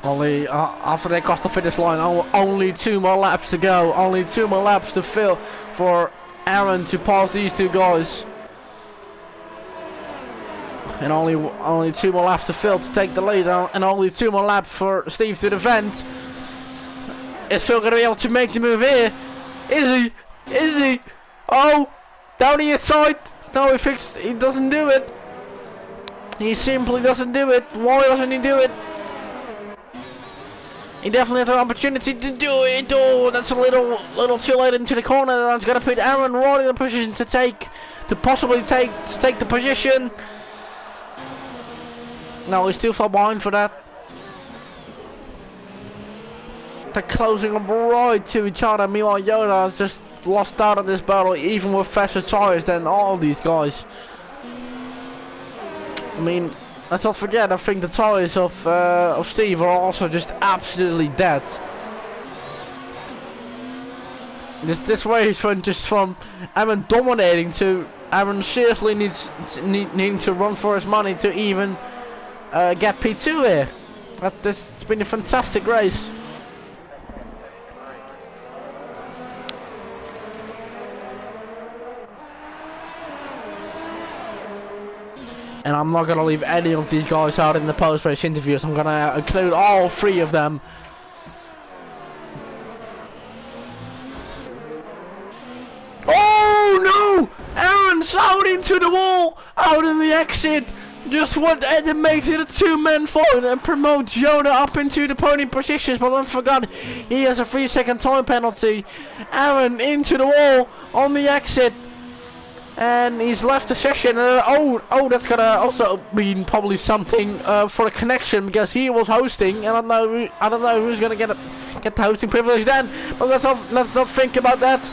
Only after they cross the finish line, only 2 more laps to go. Only 2 more laps to fill for Aaron to pass these two guys, and only 2 more laps to Phil to take the lead, and only 2 more laps for Steve to defend. Is Phil gonna be able to make the move here? Is he? Is he? Oh, down the inside. No, he doesn't do it. He simply doesn't do it. Why doesn't he do it? He definitely has an opportunity to do it. Oh, that's a little too late into the corner. That's gonna put Aaron right in the position to possibly take the position. No, he's too far behind for that. They're closing up right to each other. Meanwhile, Yoda has just lost out of this battle, even with faster tires than all these guys. I mean, let's not forget, I think the tires of Steve are also just absolutely dead. This race went just from Aaron dominating to Aaron seriously needing to run for his money to even get P2 here. It's been a fantastic race. And I'm not going to leave any of these guys out in the post-race interviews. I'm going to include all 3 of them. Oh no! Aaron's out into the wall! Out in the exit! Just what Ed makes it a 2-man fight and promotes Yoda up into the podium positions, but don't forget he has a 3-second time penalty. Aaron into the wall on the exit. And he's left the session. Oh, that's gonna also mean probably something for a connection because he was hosting, and I don't know who's gonna get the hosting privilege then. But let's not think about that.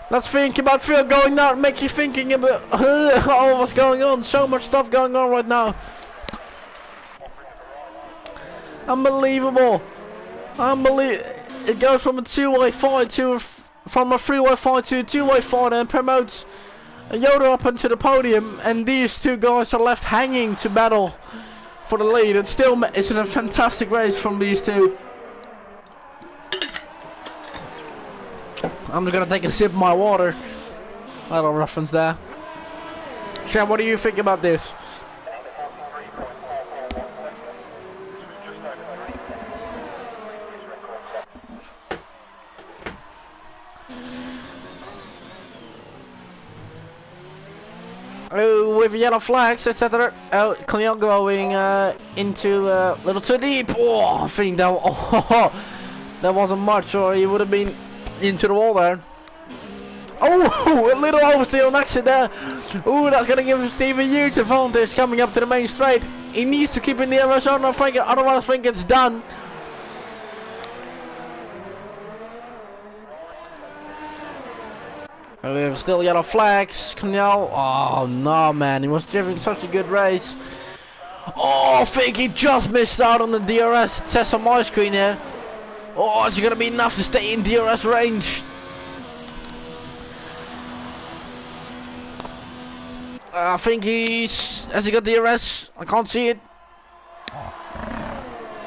Let's think about Phil going down, make you thinking about oh, what's going on. So much stuff going on right now. Unbelievable. It goes from a 2-way fight from a 3-way fight to a 2-way fight, and promotes Yoda up onto the podium, and these 2 guys are left hanging to battle for the lead. It's a fantastic race from these 2. I'm just gonna take a sip of my water. Little reference there. Shem, what do you think about this? With yellow flags, etc. Cleon going into a little too deep. Oh, I think that wasn't much, or he would have been into the wall there. Oh, a little oversteer on exit there. Oh, that's gonna give Steve a huge advantage coming up to the main straight. He needs to keep in the DRS on, otherwise I think it's done. And we have still yellow flags. Canal. Oh no, man, he was driving such a good race. Oh, I think he just missed out on the DRS. It says on my screen here. Oh, is it gonna be enough to stay in DRS range? I think has he got DRS? I can't see it.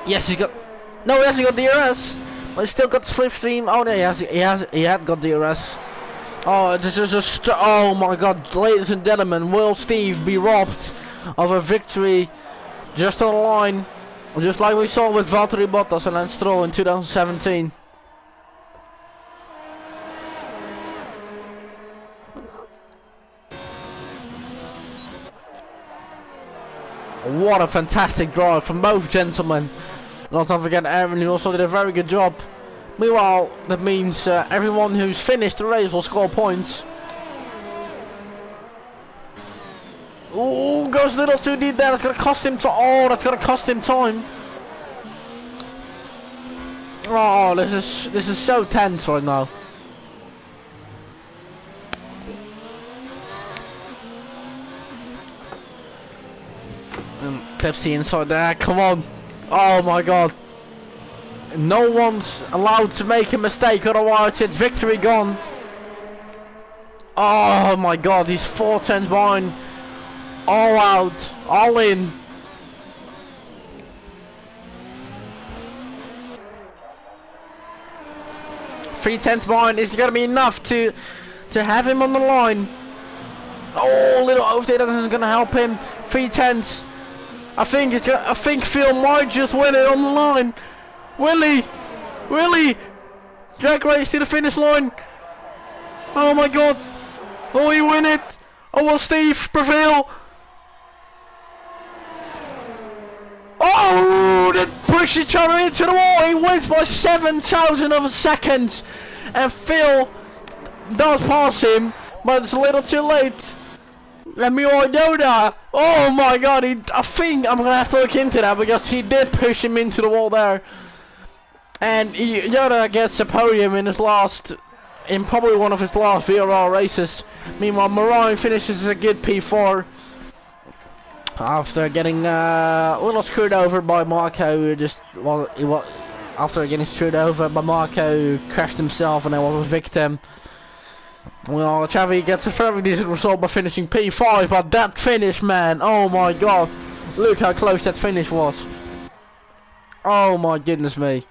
Yes, he hasn't got DRS, but he's still got slipstream. Oh no, he had got DRS. Oh, this is oh my God, ladies and gentlemen, will Steve be robbed of a victory just on the line, just like we saw with Valtteri Bottas and Lance Stroll in 2017? What a fantastic drive from both gentlemen. Not to forget Aaron, who also did a very good job. Meanwhile, that means everyone who's finished the race will score points. Oh, goes a little too deep there. That's gonna cost him that's gonna cost him time. Oh, this is so tense right now. Clips the inside there. Come on. Oh my God. No one's allowed to make a mistake, otherwise it's victory gone. Oh my God, he's 4 tenths behind. All out, all in. Three tenths behind is gonna be enough to have him on the line. Oh, little oversteer isn't gonna help him. 3 tenths. I think Phil might just win it on the line. Willie, drag race to the finish line. Oh my God, will he win it? Or will Steve prevail? Oh, they push each other into the wall. He wins by 7,000 of a second, and Phil does pass him, but it's a little too late. Let me know that. Oh my God, I think I'm gonna have to look into that, because he did push him into the wall there. And Yoda gets a podium in probably one of his last VRL races. Meanwhile, Moran finishes a good P4 after getting a little screwed over by Marco. After getting screwed over by Marco, who crashed himself and then was a victim. Well, Xavi gets a very decent result by finishing P5, but that finish, man, oh my God, look how close that finish was. Oh my goodness me.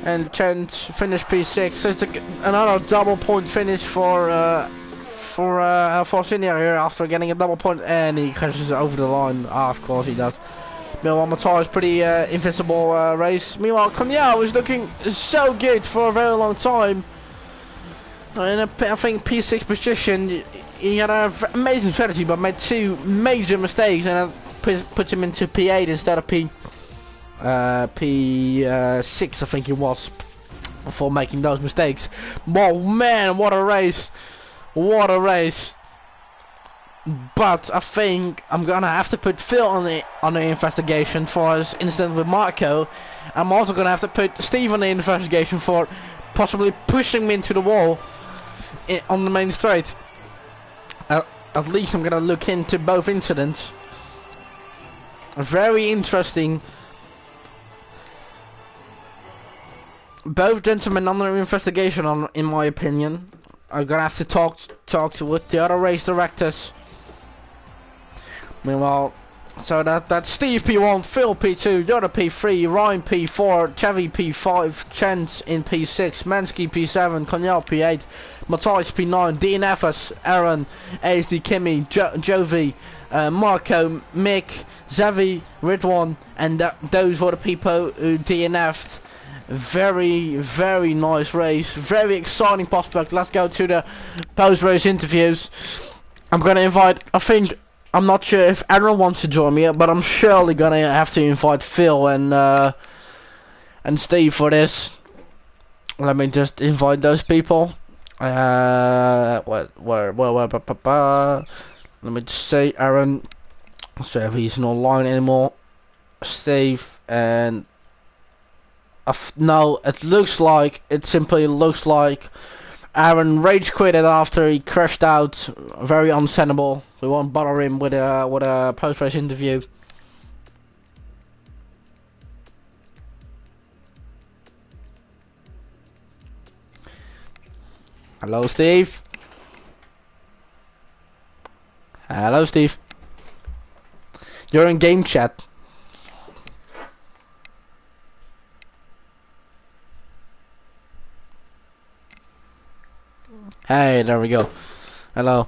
And Trent finished P6, so it's another double point finish for Senior here after getting a double point, and he crashes over the line. Ah, of course he does. Meanwhile, Matar's pretty invincible race. Meanwhile, Konyao is looking so good for a very long time. In I think P6 position, he had an amazing strategy, but made 2 major mistakes, and that puts him into P8 instead of P6, I think it was, before making those mistakes. Oh man, what a race! What a race! But I think I'm gonna have to put Phil on the investigation for his incident with Marco. I'm also gonna have to put Steve on the investigation for possibly pushing him into the wall on the main straight. At least I'm gonna look into both incidents. Very interesting. Both gentlemen under investigation, in my opinion. I'm gonna have to talk with the other race directors. Meanwhile, so that's Steve P1, Phil P2, Yoda P3, Ryan P4, Xavi P5, Chance in P6, Mansky P7, Konyal P8, Matthias P9, DNFs, Aaron, ASD Kimi, Jovi, Marco, Mick, Xavi, Ridwan, and those were the people who DNF'd. Very, very nice race, very exciting prospect. Let's go to the post-race interviews. I'm gonna invite, I'm not sure if Aaron wants to join me, but I'm surely gonna have to invite Phil and Steve for this. Let me just invite those people. Let me just say, Aaron. So if he's not online anymore, save and no, it simply looks like Aaron rage quitted after he crashed out. Very unsensible. We won't bother him with a post race interview. Hello, Steve. Hello, Steve. You're in game chat. Hey, there we go. Hello.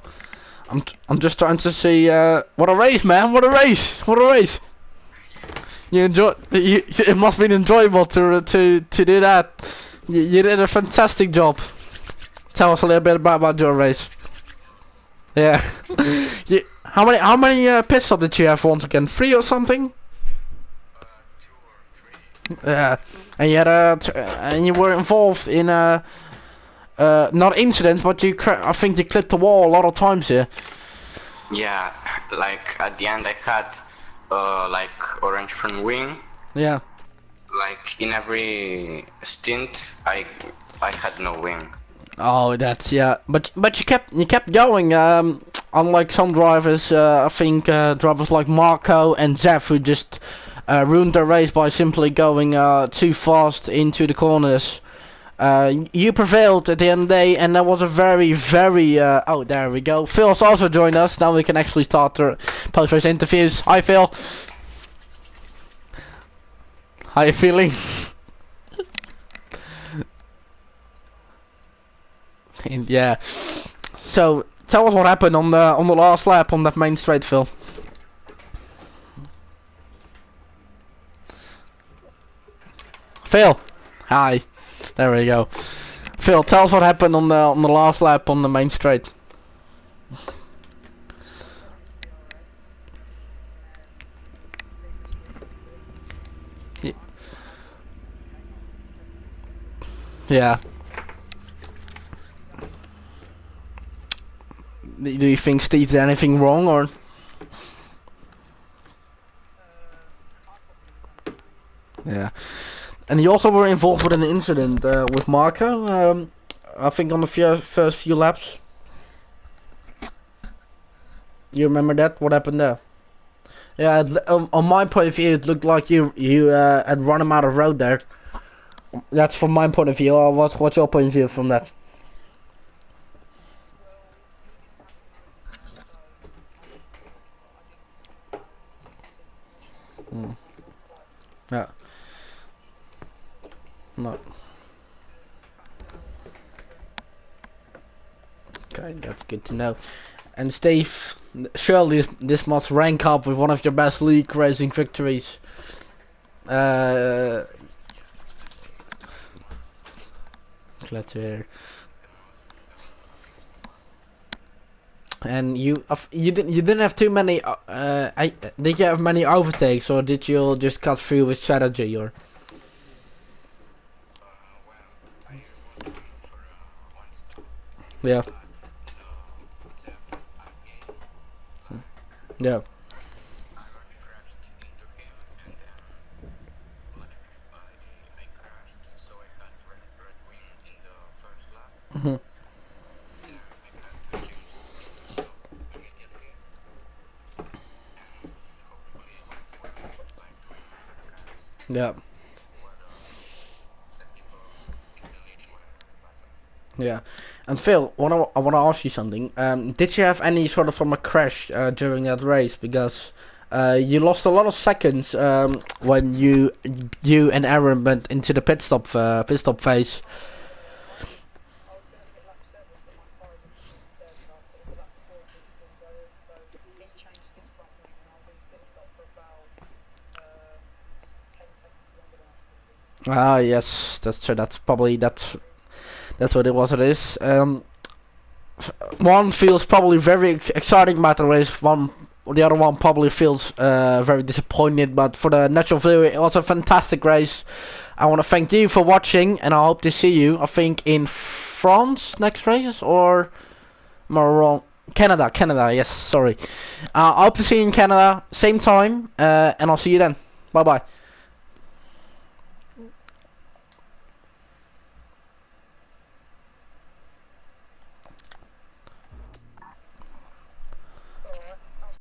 I'm just trying to see. What a race, man! What a race! What a race! You enjoy? It must have been enjoyable to do that. You did a fantastic job. Tell us a little bit about your race. Yeah. How many pit stops did you have once again? 3 or something? 2 or 3. Yeah. And you had and you were involved in not incidents, but I think you clipped the wall a lot of times here. Yeah, like at the end I had like orange front wing. Yeah. Like in every stint I had no wing. Oh, that's yeah. But you kept going. Unlike some drivers, I think drivers like Marco and Zev who just ruined their race by simply going too fast into the corners. You prevailed at the end of the day, and that was a very, very. Oh, there we go. Phil's also joined us. Now we can actually start the post-race interviews. Hi, Phil. How you feeling? Yeah. So tell us what happened on the last lap on that main straight, Phil. Phil, hi. There we go. Phil, tell us what happened on the last lap on the main straight. Yeah. Do you think Steve did anything wrong, or? Yeah. And you also were involved with an incident with Marco, I think on the first few laps. You remember that? What happened there? Yeah, on my point of view, it looked like you had run him out of road there. That's from my point of view. What's your point of view from that? Yeah. No. Okay, that's good to know. And Steve, surely this must rank up with one of your best league racing victories. Glad to hear. And you didn't have too many. Did you have many overtakes, or did you just cut through with strategy, or? Yeah. Yeah. Mhm. Yeah. Yeah. And Phil, I wanna ask you something. Did you have any sort of from a crash during that race? Because you lost a lot of seconds when you and Aaron went into the pit stop phase. Ah, yes, that's true. That's what it was. It is. One feels probably very exciting about the race. The other one probably feels very disappointed. But for the natural viewer, it was a fantastic race. I want to thank you for watching, and I hope to see you, I think, in France next race, or am I wrong? Canada, yes, sorry. I hope to see you in Canada, same time, and I'll see you then. Bye bye.